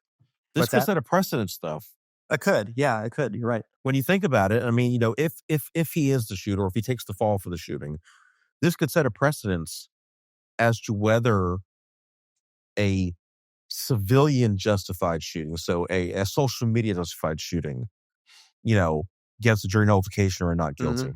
This could set a precedent stuff. It could. Yeah, it could. You're right. When you think about it, I mean, if he is the shooter, or if he takes the fall for the shooting, this could set a precedence as to whether a civilian justified shooting, so a social media justified shooting, gets a jury nullification or not guilty. Mm-hmm.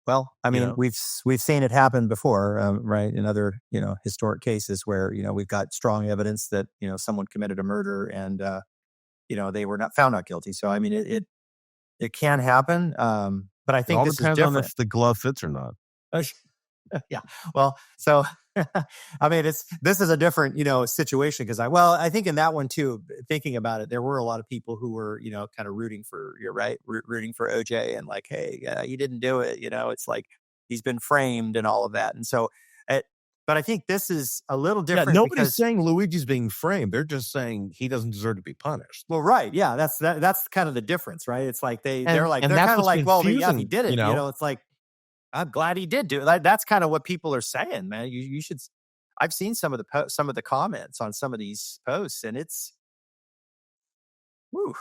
Well, I mean, we've seen it happen before, right? In other, historic cases where, we've got strong evidence that, someone committed a murder and, they were found not guilty. So, I mean, it can happen. But I think this is different. It all depends on if the glove fits or not. Yeah. Well, so, I mean, this is a different, situation because I think in that one too, thinking about it, there were a lot of people who were, kind of rooting for OJ and hey, you didn't do it. It's like he's been framed and all of that. And so, but I think this is a little different. Yeah, nobody's saying Luigi's being framed. They're just saying he doesn't deserve to be punished. Well, right. Yeah. That's kind of the difference, right? It's like they're kind of like, well, yeah, he did it. It's like, I'm glad he did do it. That's kind of what people are saying, man. You should. I've seen some of the comments on some of these posts, and it's, whew.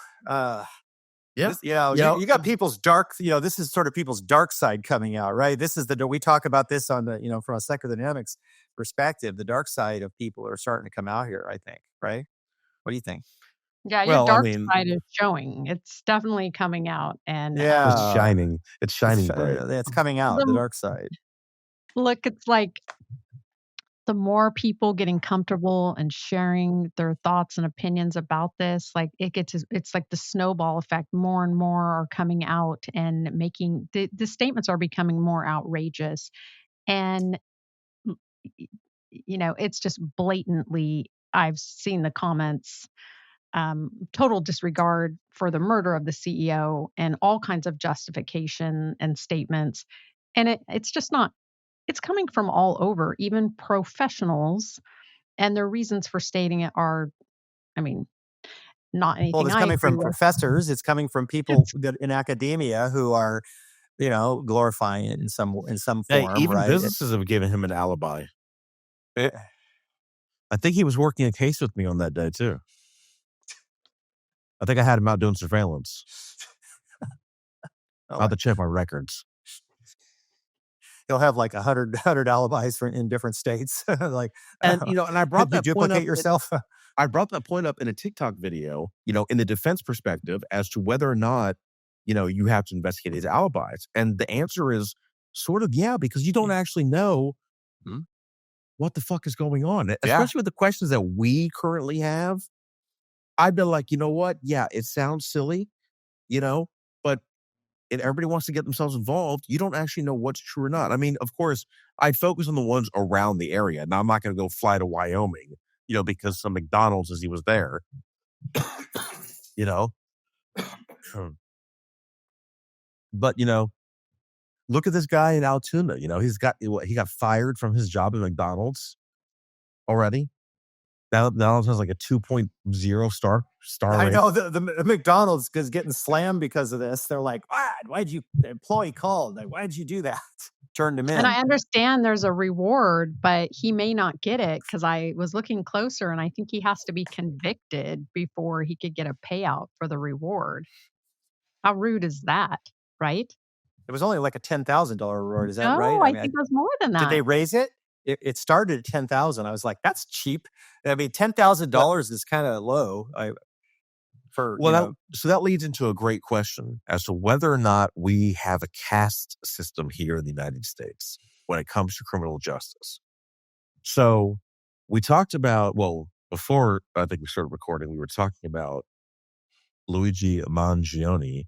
Yeah. You got people's dark. This is sort of people's dark side coming out, right? This is we talk about this on the from a psychodynamics perspective. The dark side of people are starting to come out here, I think. Right? What do you think? Yeah, your dark side is showing. It's definitely coming out, and it's shining. It's shining bright. It's coming out. The dark side. Look, it's like the more people getting comfortable and sharing their thoughts and opinions about this, like it's like the snowball effect. More and more are coming out and making the statements are becoming more outrageous. And it's just blatantly, I've seen the comments, total disregard for the murder of the CEO and all kinds of justification and statements. And it's just not, it's coming from all over, even professionals. And their reasons for stating it are, I mean, not Well, anything it's I coming agree from with. professors. It's coming from people that in academia who are, glorifying it in some Hey, form, even right? businesses have given him an alibi. I think he was working a case with me on that day too. I think I had him out doing surveillance. I'll have to check my records. He'll have like 100 alibis in different states. Like, and I brought that point up. Yourself. I brought that point up in a TikTok video, in the defense perspective as to whether or not, you have to investigate his alibis. And the answer is sort of, yeah, because you don't actually know what the fuck is going on. Especially with the questions that we currently have. I've been like, you know what? Yeah, it sounds silly, but and everybody wants to get themselves involved. You don't actually know what's true or not. I mean, of course, I focus on the ones around the area. Now, I'm not going to go fly to Wyoming, because some McDonald's as he was there, But, look at this guy in Altoona. He got fired from his job at McDonald's already. Now McDonald's has like a 2.0 star I rate. know the McDonald's is getting slammed because of the They're like, the employee called? Like, why'd you do that? Turned him in. And I understand there's a reward, but he may not get it because I was looking closer and I think he has to be convicted before he could get a payout for the reward. How rude is that, right? It was only like a $10,000 reward. Is that right? No, I think it was more than that. Did they raise it? It started at $10,000. I was like, that's cheap. I mean, $10,000 is kind of low. So that leads into a great question as to whether or not we have a caste system here in the United States when it comes to criminal justice. So we talked about, before I think we started recording, we were talking about Luigi Mangione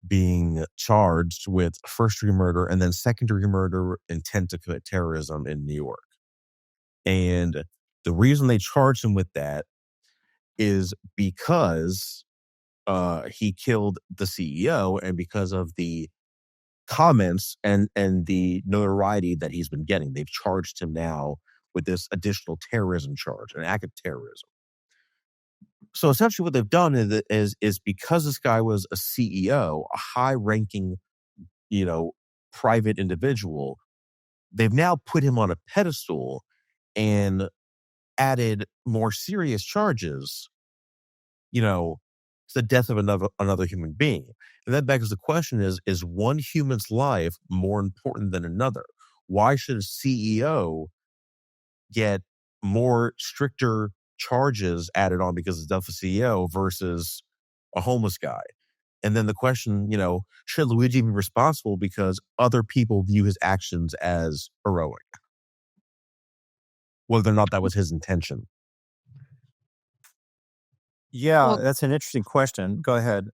being charged with first-degree murder and then second-degree murder, intent to commit terrorism in New York. And the reason they charged him with that is because he killed the CEO and because of the comments and the notoriety that he's been getting. They've charged him now with this additional terrorism charge, an act of terrorism. So essentially what they've done is because this guy was a CEO, a high-ranking, private individual, they've now put him on a pedestal and added more serious charges, to the death of another human being. And that begs the question is one human's life more important than another? Why should a CEO get more stricter charges added on because of the death of the CEO versus a homeless guy? And then the question, should Luigi be responsible because other people view his actions as heroic? Whether or not that was his intention. Yeah, that's an interesting question. Go ahead,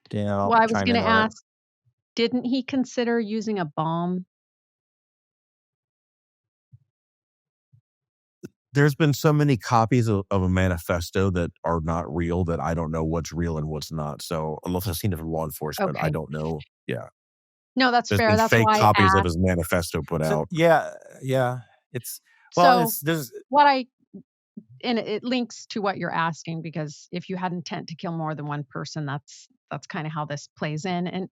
Dan. I was going to ask, didn't he consider using a bomb? There's been so many copies of a manifesto that are not real that I don't know what's real and what's not. So unless I've seen it from law enforcement, I don't know. Yeah. No, that's There's fair. been That's fake why copies of his manifesto put out. Yeah. It's and it links to what you're asking, because if you had intent to kill more than one person, that's kind of how this plays in. And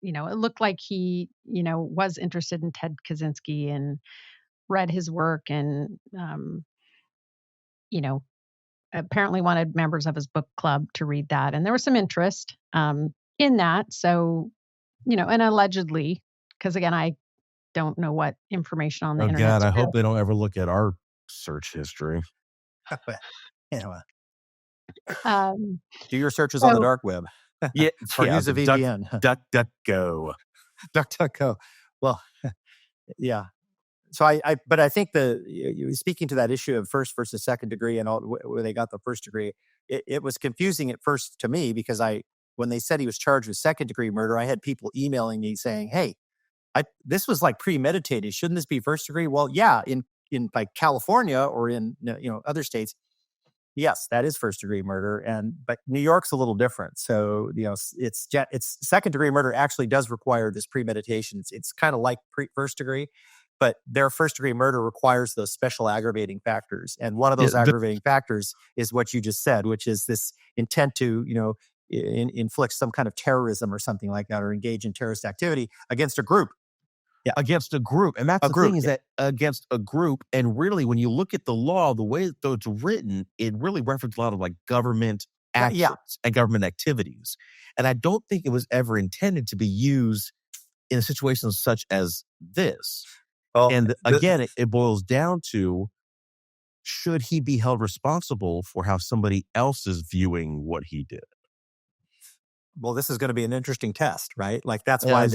it looked like he was interested in Ted Kaczynski and read his work and apparently wanted members of his book club to read that, and there was some interest in that. So and allegedly, because again, I don't know what information on the internet. Oh God, I hope they don't ever look at our search history. Do your searches on the dark web. Yeah, or use a VPN. DuckDuckGo. DuckDuckGo. Well, yeah. So but I think speaking to that issue of first versus second degree and all where they got the first degree, it was confusing at first to me because when they said he was charged with second degree murder, I had people emailing me saying, "Hey, this was like premeditated. Shouldn't this be first degree?" Well, yeah, in like California or in other states, yes, that is first degree murder, but New York's a little different. So it's second degree murder actually does require this premeditation. It's kind of like first degree, but their first degree murder requires those special aggravating factors, and one of those aggravating factors is what you just said, which is this intent to inflict some kind of terrorism or something like that, or engage in terrorist activity against a group. Yeah. Against a group. And that's the thing is that against a group. And really, when you look at the law, the way that it's written, it really references a lot of like government actions and government activities. And I don't think it was ever intended to be used in a situation such as this. Well, and again, it boils down to, should he be held responsible for how somebody else is viewing what he did? Well, this is going to be an interesting test, right? Like that's why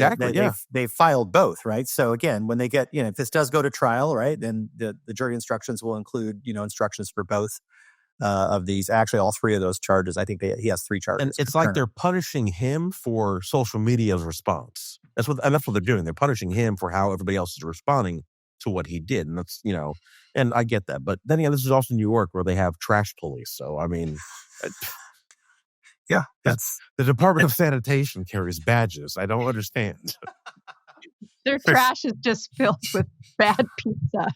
they filed both, right? So again, when they get, if this does go to trial, right, then the jury instructions will include, instructions for both of these. Actually, all three of those charges. I think he has 3 charges. And it's like they're punishing him for social media's response. That's what they're doing. They're punishing him for how everybody else is responding to what he did, and that's and I get that. But then this is also New York where they have trash police. So I mean. Yeah, the Department of Sanitation carries badges. I don't understand. Their trash is just filled with bad pizza.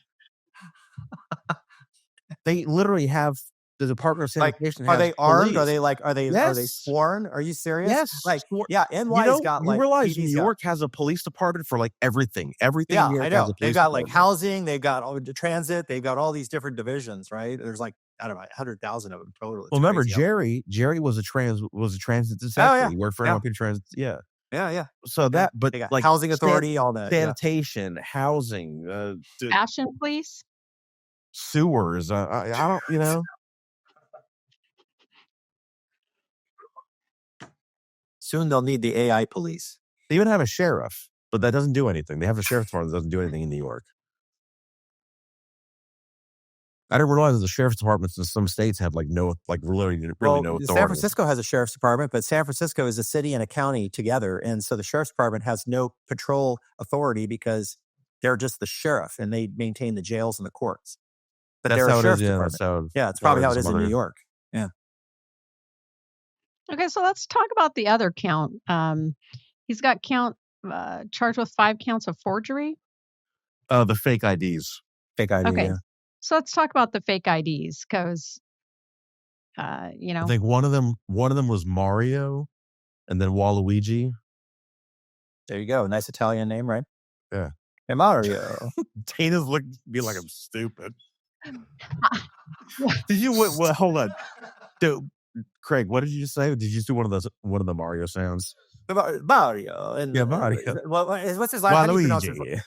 They literally have the Department of Sanitation. Are they armed? Police. Are they sworn? Are you serious? Yes. NY's got you realize New York has a police department for like everything. Everything. Yeah, New York I know. Has a They've police got department. like housing. They've got all the transit. They've got all these different divisions, right? There's like, I don't know, 100,000 of them total. Well, remember Jerry was a transit detective. He worked for NYPD Transit. Yeah. Yeah. So but like housing authority, all that. Sanitation, housing, fashion police, sewers. I don't, Soon they'll need the AI police. They even have a sheriff, but that doesn't do anything. They have a sheriff's department that doesn't do anything in New York. I didn't realize that the sheriff's departments in some states have really no authority. San Francisco has a sheriff's department, but San Francisco is a city and a county together. And so the sheriff's department has no patrol authority because they're just the sheriff and they maintain the jails and the courts. But that's they're how a sheriff's it is, department. It's probably how it is in New York. Yeah. Okay, so let's talk about the other count. He's got charged with 5 counts of forgery. The fake IDs. Fake ID, okay. Yeah. So let's talk about the fake IDs because, I think one of them was Mario, and then Waluigi. There you go. Nice Italian name, right? Yeah. Hey, Mario. Dana's looking at me like I'm stupid. Did you? Hold on, dude. Craig, what did you just say? Did you just do one of the Mario sounds? Mario. And, Mario. What's his last name?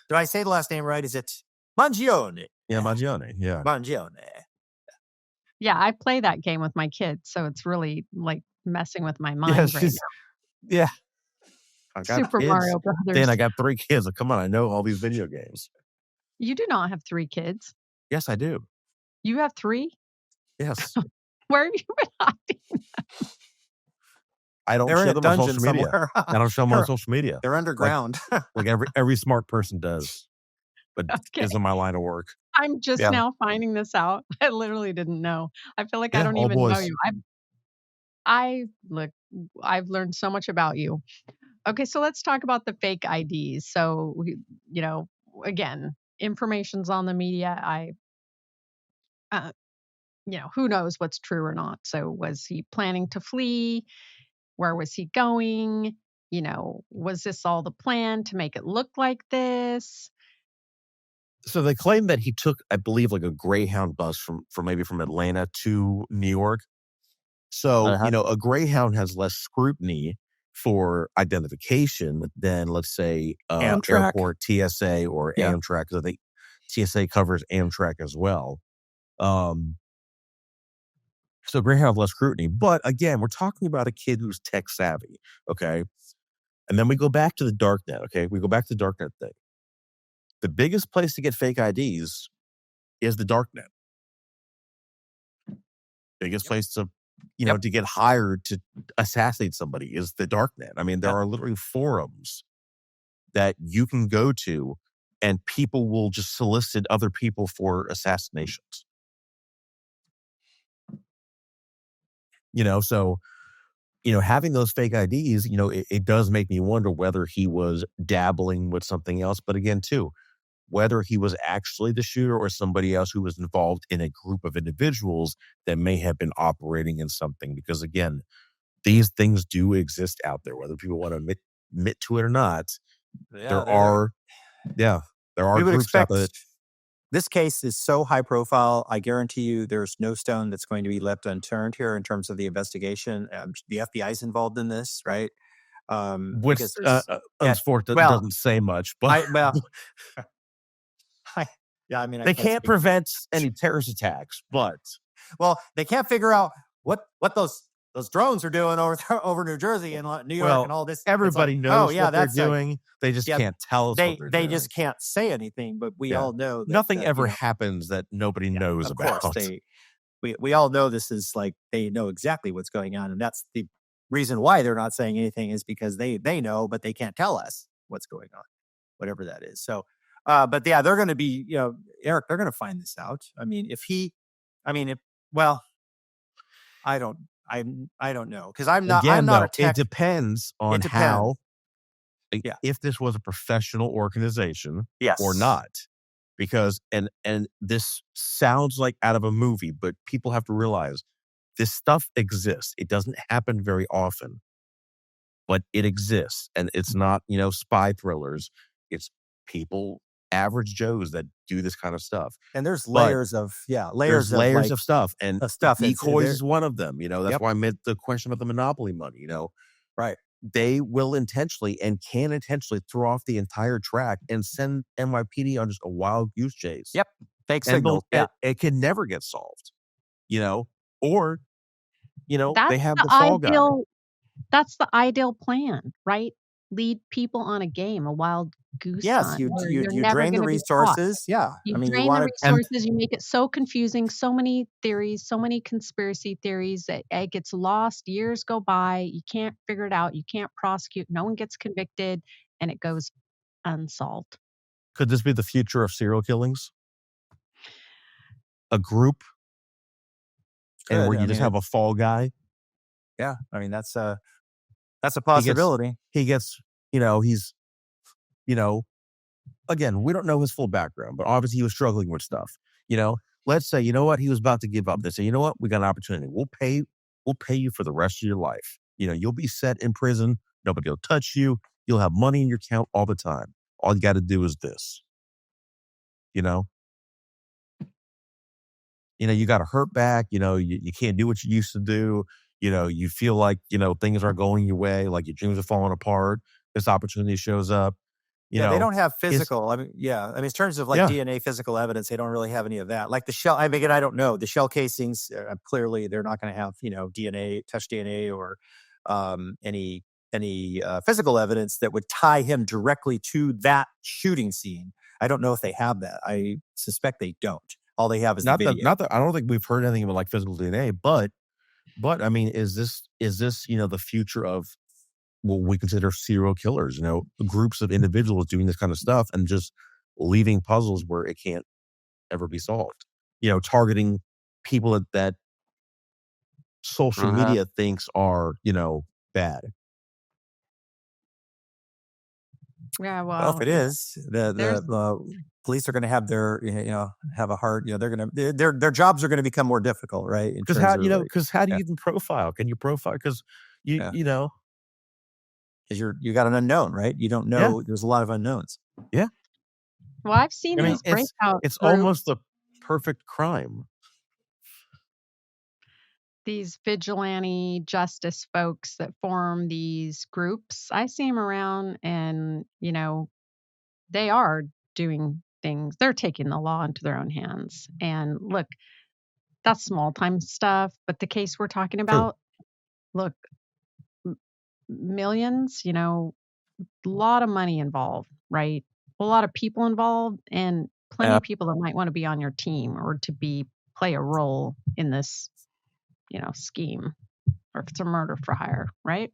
Do I say the last name right? Is it Mangione? Yeah, Mangione. Yeah. Mangione. Yeah, I play that game with my kids, so it's really like messing with my mind right now. Yeah. I got Super kids. Mario Brothers. Dan, I got 3 kids. Come on, I know all these video games. You do not have 3 kids. Yes, I do. You have 3? Yes. Where have you been hiding? I don't show them on social media. I don't show them on social media. They're underground. Like every smart person does. But isn't my line of work. I'm just now finding this out. I literally didn't know. I feel like I don't even know you. I've learned so much about you. Okay, so let's talk about the fake IDs. So, again, information's on the media. Who knows what's true or not. So was he planning to flee? Where was he going? Was this all the plan to make it look like this? So they claim that he took, I believe, like a Greyhound bus from Atlanta to New York. So, a Greyhound has less scrutiny for identification than, let's say, airport TSA or Amtrak, because I think TSA covers Amtrak as well. So Greyhound has less scrutiny. But again, we're talking about a kid who's tech savvy, okay? And then we go back to the darknet, okay? We go back to the darknet thing. The biggest place to get fake IDs is the darknet. Biggest place to, to get hired to assassinate somebody is the darknet. I mean, there are literally forums that you can go to and people will just solicit other people for assassinations. So, having those fake IDs, it does make me wonder whether he was dabbling with something else. But again, too, whether he was actually the shooter or somebody else who was involved in a group of individuals that may have been operating in something. Because again, these things do exist out there, whether people want to admit to it or not. There are groups out there. This case is so high profile. I guarantee you there's no stone that's going to be left unturned here in terms of the investigation. The FBI is involved in this, right? Which, unfortunately, doesn't say much. But they can't prevent any terrorist attacks. But they can't figure out what those drones are doing over New Jersey and New York and all this. Everybody knows what they're doing. They just can't tell us what they're doing. They just can't say anything, but we all know that nothing ever happens that nobody knows about. Of course, we all know this is like they know exactly what's going on, and that's the reason why they're not saying anything is because they know, but they can't tell us what's going on, whatever that is. So, but they're going to be, Eric, they're going to find this out. I mean, I don't know because I'm not a tech. It depends on how. If this was a professional organization or not, because and this sounds like out of a movie, but people have to realize this stuff exists. It doesn't happen very often, but it exists, and it's not spy thrillers. It's people, average Joes that do this kind of stuff. And there's layers of stuff, and decoys is one of them. That's why I meant the question about the monopoly money. Right. They will intentionally and can intentionally throw off the entire track and send NYPD on just a wild goose chase. Yep. Fake signal. It can never get solved. Or That's they have the fall guy. That's the ideal plan, right? Lead people on a game, a wild goose hunt. You drain the resources. Yeah. You drain the resources. You make it so confusing, so many theories, so many conspiracy theories that it gets lost. Years go by. You can't figure it out. You can't prosecute. No one gets convicted, and it goes unsolved. Could this be the future of serial killings? A group, and where you just have a fall guy. Yeah, I mean that's a possibility. He gets, he's, again, we don't know his full background, but obviously he was struggling with stuff. Let's say, he was about to give up. They say, you know what, we got an opportunity. We'll pay you for the rest of your life. You'll be set in prison. Nobody will touch you. You'll have money in your account all the time. All you got to do is this. You got to hurt back. You can't do what you used to do. You feel like, things aren't going your way, like your dreams are falling apart. This opportunity shows up. They don't have physical. In terms of DNA, physical evidence, they don't really have any of that. Like the shell, I don't know. The shell casings, clearly they're not going to have, DNA, touch DNA or any physical evidence that would tie him directly to that shooting scene. I don't know if they have that. I suspect they don't. All they have is the video. I don't think we've heard anything about like physical DNA, but I mean, is this the future of what we consider serial killers? Groups of individuals doing this kind of stuff and just leaving puzzles where it can't ever be solved. Targeting people that social media thinks are bad. Yeah, well, if it is, the police are going to have their have a hard. They're going to their jobs are going to become more difficult, right? Because how do you even profile? Can you profile? Because you because you got an unknown, right? You don't know. Yeah. There's a lot of unknowns. Yeah. Well, I've seen these breakout. It's almost the perfect crime. These vigilante justice folks that form these groups, I see them around, and they are doing things. They're taking the law into their own hands. And look, that's small time stuff. But the case we're talking about, look, millions, a lot of money involved, right? a lot of people involved and plenty of people that might want to be on your team or to play a role in this, scheme, or if it's a murder for hire, right?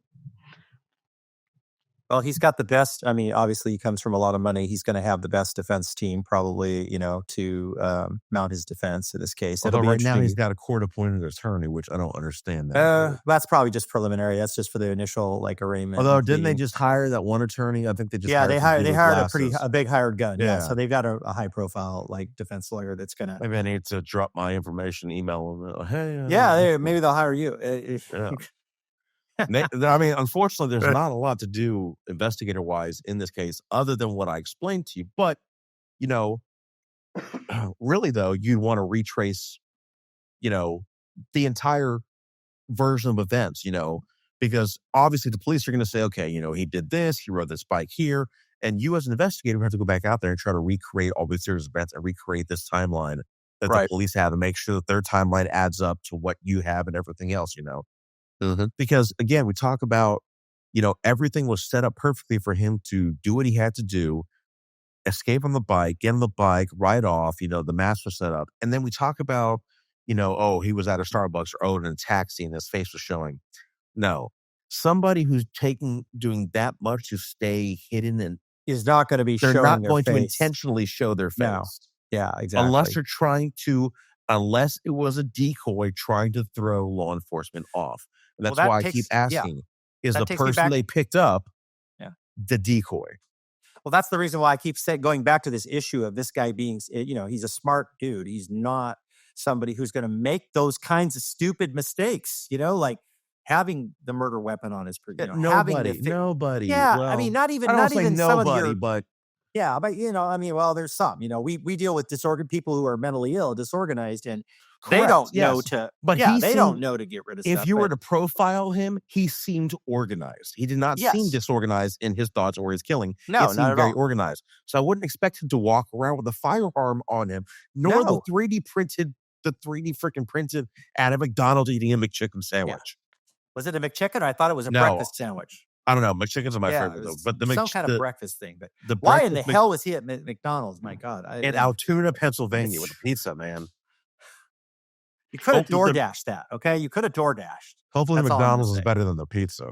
Well, he's got the best. I mean, obviously, he comes from a lot of money. He's going to have the best defense team, probably, to mount his defense in this case. Although It'll be right now interesting. he's got a court-appointed attorney, which I don't understand that. That's probably just preliminary. That's just for the initial arraignment. Although didn't they just hire that one attorney? I think they just they hired a big hired gun. Yeah. So they've got a high profile defense lawyer that's gonna. Maybe I need to drop my information, email them. Hey, maybe they'll hire you. I mean, unfortunately, there's not a lot to do investigator-wise in this case, other than what I explained to you. But really though, you'd want to retrace, the entire version of events, because obviously the police are going to say, okay, he did this, he rode this bike here, and you as an investigator have to go back out there and try to recreate all these series of events and recreate this timeline that the police have and make sure that their timeline adds up to what you have and everything else, Mm-hmm. Because again, we talk about, everything was set up perfectly for him to do what he had to do, escape on the bike, get on the bike, ride off, the mask was set up. And then we talk about, he was at a Starbucks or in a taxi and his face was showing. No, somebody who's doing that much to stay hidden and is not going to be they're showing not their going to face. intentionally show their face. No. Yeah, exactly. Unless it was a decoy trying to throw law enforcement off. And that's why I keep asking, is the person they picked up the decoy? Well, that's the reason why I keep going back to this issue of this guy being, he's a smart dude. He's not somebody who's going to make those kinds of stupid mistakes, like having the murder weapon on his person. Nobody. Yeah, well, I mean, not even nobody, some of your, but yeah, but there's some. We deal with people who are mentally ill, disorganized, and they don't know to. But they don't know to get rid of stuff. If you were to profile him, he seemed organized. He did not seem disorganized in his thoughts or his killing. No, it seemed very organized. So I wouldn't expect him to walk around with a firearm on him, nor the 3D freaking printed at a McDonald's eating a McChicken sandwich. Yeah. Was it a McChicken? Or I thought it was a breakfast sandwich. I don't know. McChickens are my favorite though. But some kind of breakfast thing. But why in the hell was he at McDonald's? My God! In Altoona, Pennsylvania, with a pizza, man. You could have DoorDashed that, okay? You could have DoorDashed. Hopefully McDonald's is better than the pizza.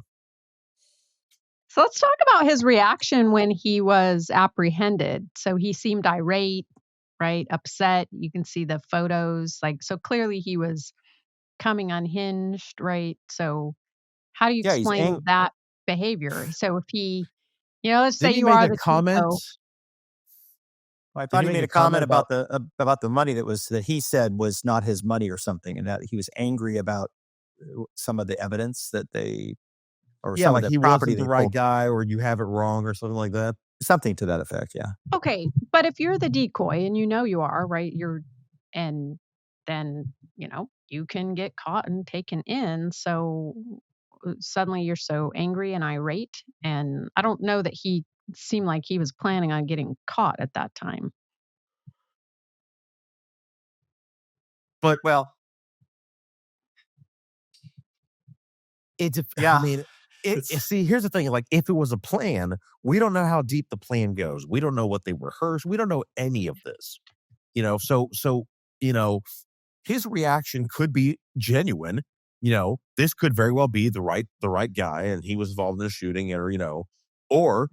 So let's talk about his reaction when he was apprehended. So he seemed irate, right? Upset. You can see the photos. So clearly he was coming unhinged, right? So how do you explain that behavior? So if he, let's say you are the comment. I thought he made a comment about the money that he said was not his money or something, and that he was angry about some of the evidence that some of the he property wasn't the right guy, or you have it wrong, or something like that. Something to that effect, yeah. Okay, but if you're the decoy and you are right, and then you can get caught and taken in. So suddenly you're so angry and irate, and I don't know that he seemed like he was planning on getting caught at that time. But see, here's the thing. If it was a plan, we don't know how deep the plan goes. We don't know what they rehearsed. We don't know any of this. So his reaction could be genuine. This could very well be the right guy, and he was involved in the shooting, or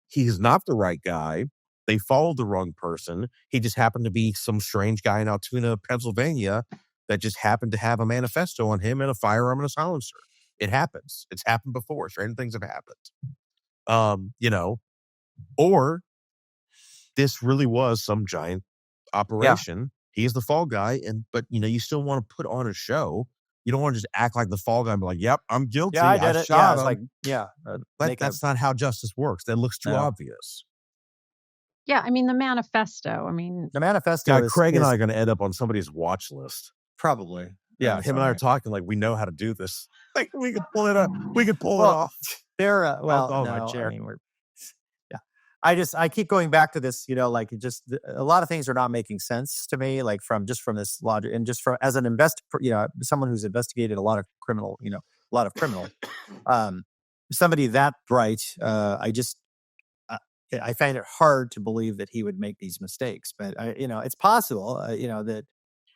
he's not the right guy. They followed the wrong person. He just happened to be some strange guy in Altoona, Pennsylvania, that just happened to have a manifesto on him and a firearm and a silencer. It happens. It's happened before. Strange things have happened. Or this really was some giant operation. Yeah. He's the fall guy, but you still want to put on a show. You don't want to just act like the fall guy and be like, "Yep, I'm guilty. Yeah, I did it." Shot him. That's not how justice works. That looks too obvious. Yeah, I mean the manifesto. The manifesto. Craig and I are going to end up on somebody's watch list. Probably. Yeah, him and I are talking like we know how to do this. We could pull it up. We could pull it off. They're my chair. I keep going back to this, just a lot of things are not making sense to me, from this logic, and just as an someone who's investigated a lot of criminal, somebody that bright, I find it hard to believe that he would make these mistakes, but it's possible, that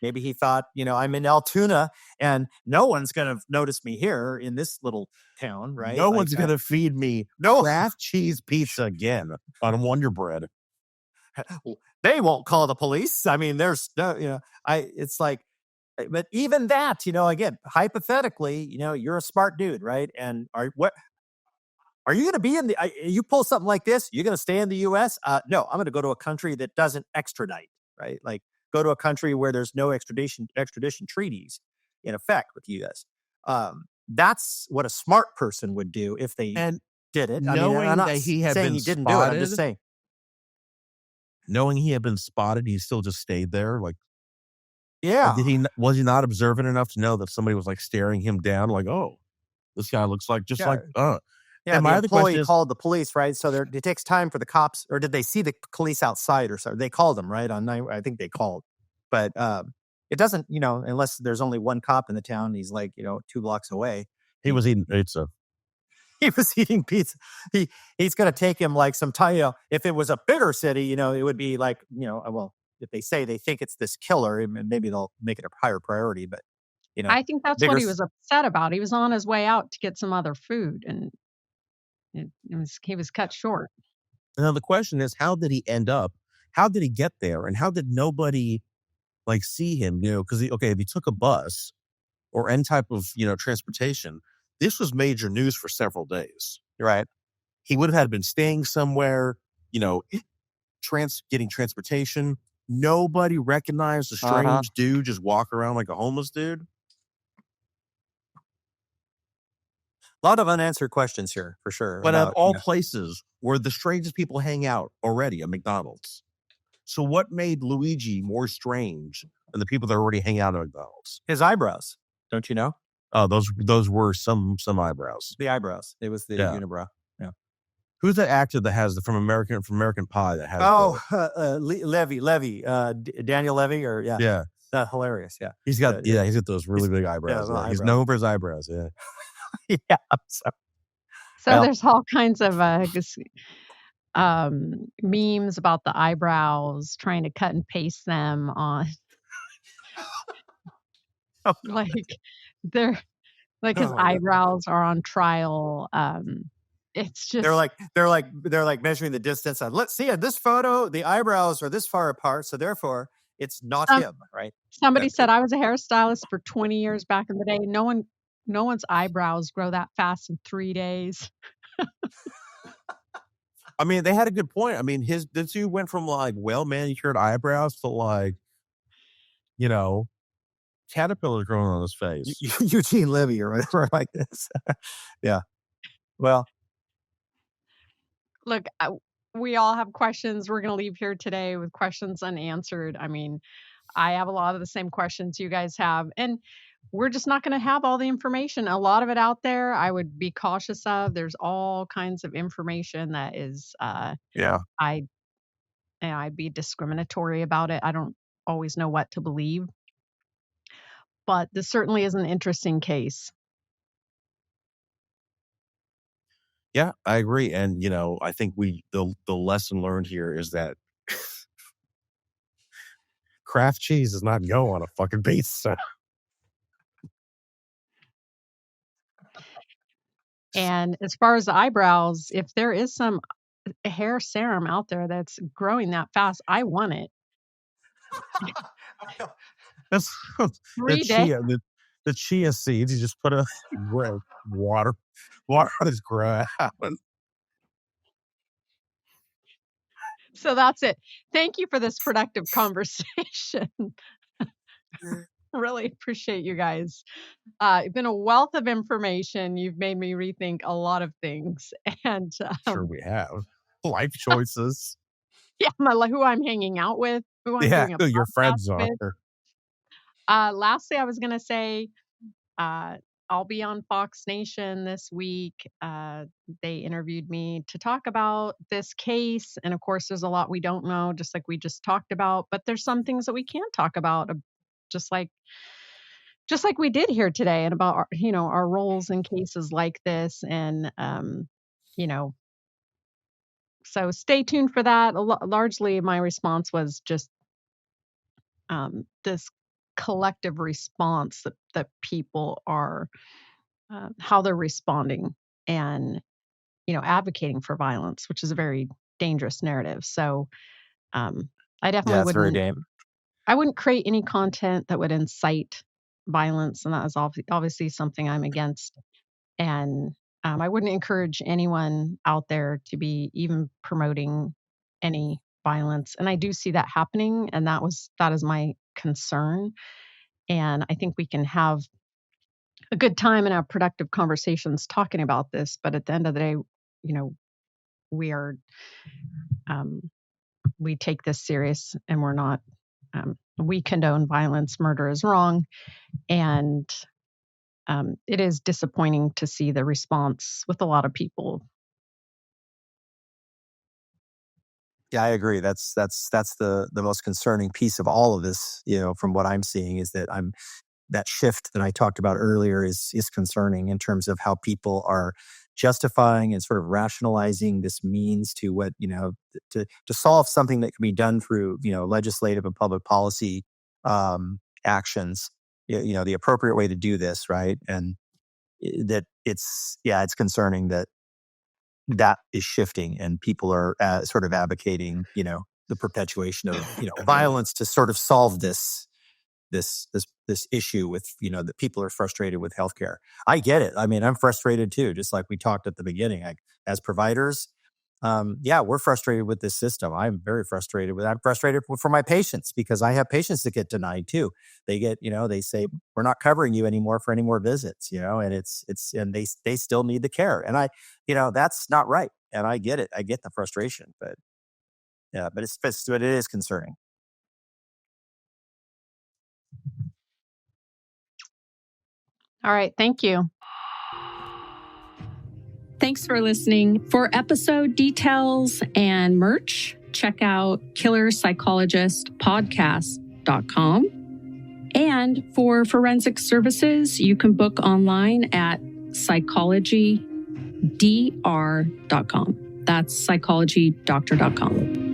maybe he thought, I'm in Altoona and no one's going to notice me here in this little town, right? No one's going to feed me Kraft cheese pizza again on Wonder Bread. They won't call the police. I mean, there's no, it's like, but even that, again, hypothetically, you're a smart dude, right? And are you going to be in you pull something like this, you're going to stay in the U.S.? No, I'm going to go to a country that doesn't extradite, right? Like go to a country where there's no extradition treaties in effect with the U.S. That's what a smart person would do if they did it. Knowing I'm not that he had saying been he didn't spotted, do it. I'm just saying. Knowing he had been spotted, he still just stayed there. Like, yeah. Was he not observant enough to know that somebody was like staring him down? Like, oh, this guy looks like Yeah, the employee called the police, right? So it takes time for the cops, or did they see the police outside or something? They called them, right? I think they called. But it doesn't, unless there's only one cop in the town, he's like, 2 blocks away. He was eating pizza. He was eating pizza. He's going to take him like some time. If it was a bigger city, it would be like, well, if they say they think it's this killer, maybe they'll make it a higher priority. But, I think that's what he was upset about. He was on his way out to get some other food, and he was cut short. Now the question is, how did he end up? How did he get there? And how did nobody like see him? Because if he took a bus or any type of transportation, this was major news for several days. Right. He would have been staying somewhere, getting transportation. Nobody recognized a strange dude just walk around like a homeless dude. A lot of unanswered questions here, for sure. But of all places where the strangest people hang out already at McDonald's. So what made Luigi more strange than the people that already hang out at McDonald's? His eyebrows. Don't you know? Oh, those were some eyebrows. The eyebrows. It was the unibrow. Yeah. Who's that actor that has from American Pie that has? Levy. Daniel Levy, or yeah. Hilarious. Yeah. He's got those really big eyebrows. He's known for his eyebrows. Yeah. Yeah. So there's all kinds of memes about the eyebrows, trying to cut and paste them on. Like they're like his eyebrows are on trial. It's just they're like measuring the distance. Let's see in this photo, the eyebrows are this far apart, so therefore it's not him, right? Somebody said I was a hairstylist for 20 years back in the day. No one's eyebrows grow that fast in 3 days. I mean, they had a good point. I mean, this dude went from like well manicured eyebrows to like, caterpillars growing on his face. Eugene Levy or whatever like this. Yeah. Well, look, we all have questions. We're going to leave here today with questions unanswered. I mean, I have a lot of the same questions you guys have, and we're just not going to have all the information. A lot of it out there, I would be cautious of. There's all kinds of information that is, I'd be discriminatory about it. I don't always know what to believe, but this certainly is an interesting case. Yeah, I agree. And, I think the lesson learned here is that Kraft cheese does not go on a fucking pizza. And as far as the eyebrows, if there is some hair serum out there that's growing that fast, I want it. That's 3 days. The chia seeds, you just put a water on his ground. So that's it. Thank you for this productive conversation. Really appreciate you guys. It's been a wealth of information. You've made me rethink a lot of things. And sure we have. Life choices. Yeah, who I'm hanging out with, who I'm doing who your friends are. Lastly, I was going to say, I'll be on Fox Nation this week. They interviewed me to talk about this case. And of course, there's a lot we don't know, just like we just talked about. But there's some things that we can talk about, just like we did here today, and about our roles in cases like this. And So stay tuned for that. Largely, my response was just this collective response that people are, how they're responding and, advocating for violence, which is a very dangerous narrative. So I definitely Yeah, it's very I wouldn't create any content that would incite violence. And that is obviously something I'm against. And I wouldn't encourage anyone out there to be even promoting any violence. And I do see that happening. And that is my concern. And I think we can have a good time and have productive conversations talking about this. But at the end of the day, we are, we take this serious, and we're not, we condone violence. Murder is wrong. And it is disappointing to see the response with a lot of people. Yeah, I agree. That's the most concerning piece of all of this, from what I'm seeing, is that that shift that I talked about earlier is concerning in terms of how people are justifying and sort of rationalizing this means to what, to solve something that can be done through, legislative and public policy actions, the appropriate way to do this, right? And that it's concerning that is shifting, and people are sort of advocating, the perpetuation of, violence to sort of solve this issue with, that people are frustrated with healthcare. I get it. I mean, I'm frustrated too, just like we talked at the beginning. As providers, we're frustrated with this system. I'm frustrated for my patients, because I have patients that get denied too. They get, they say, we're not covering you anymore for any more visits, and and they still need the care. And that's not right. And I get it. I get the frustration, but it is concerning. All right. Thank you. Thanks for listening. For episode details and merch, check out killerpsychologistpodcast.com. And for forensic services, you can book online at psychologydr.com. That's psychologydoctor.com.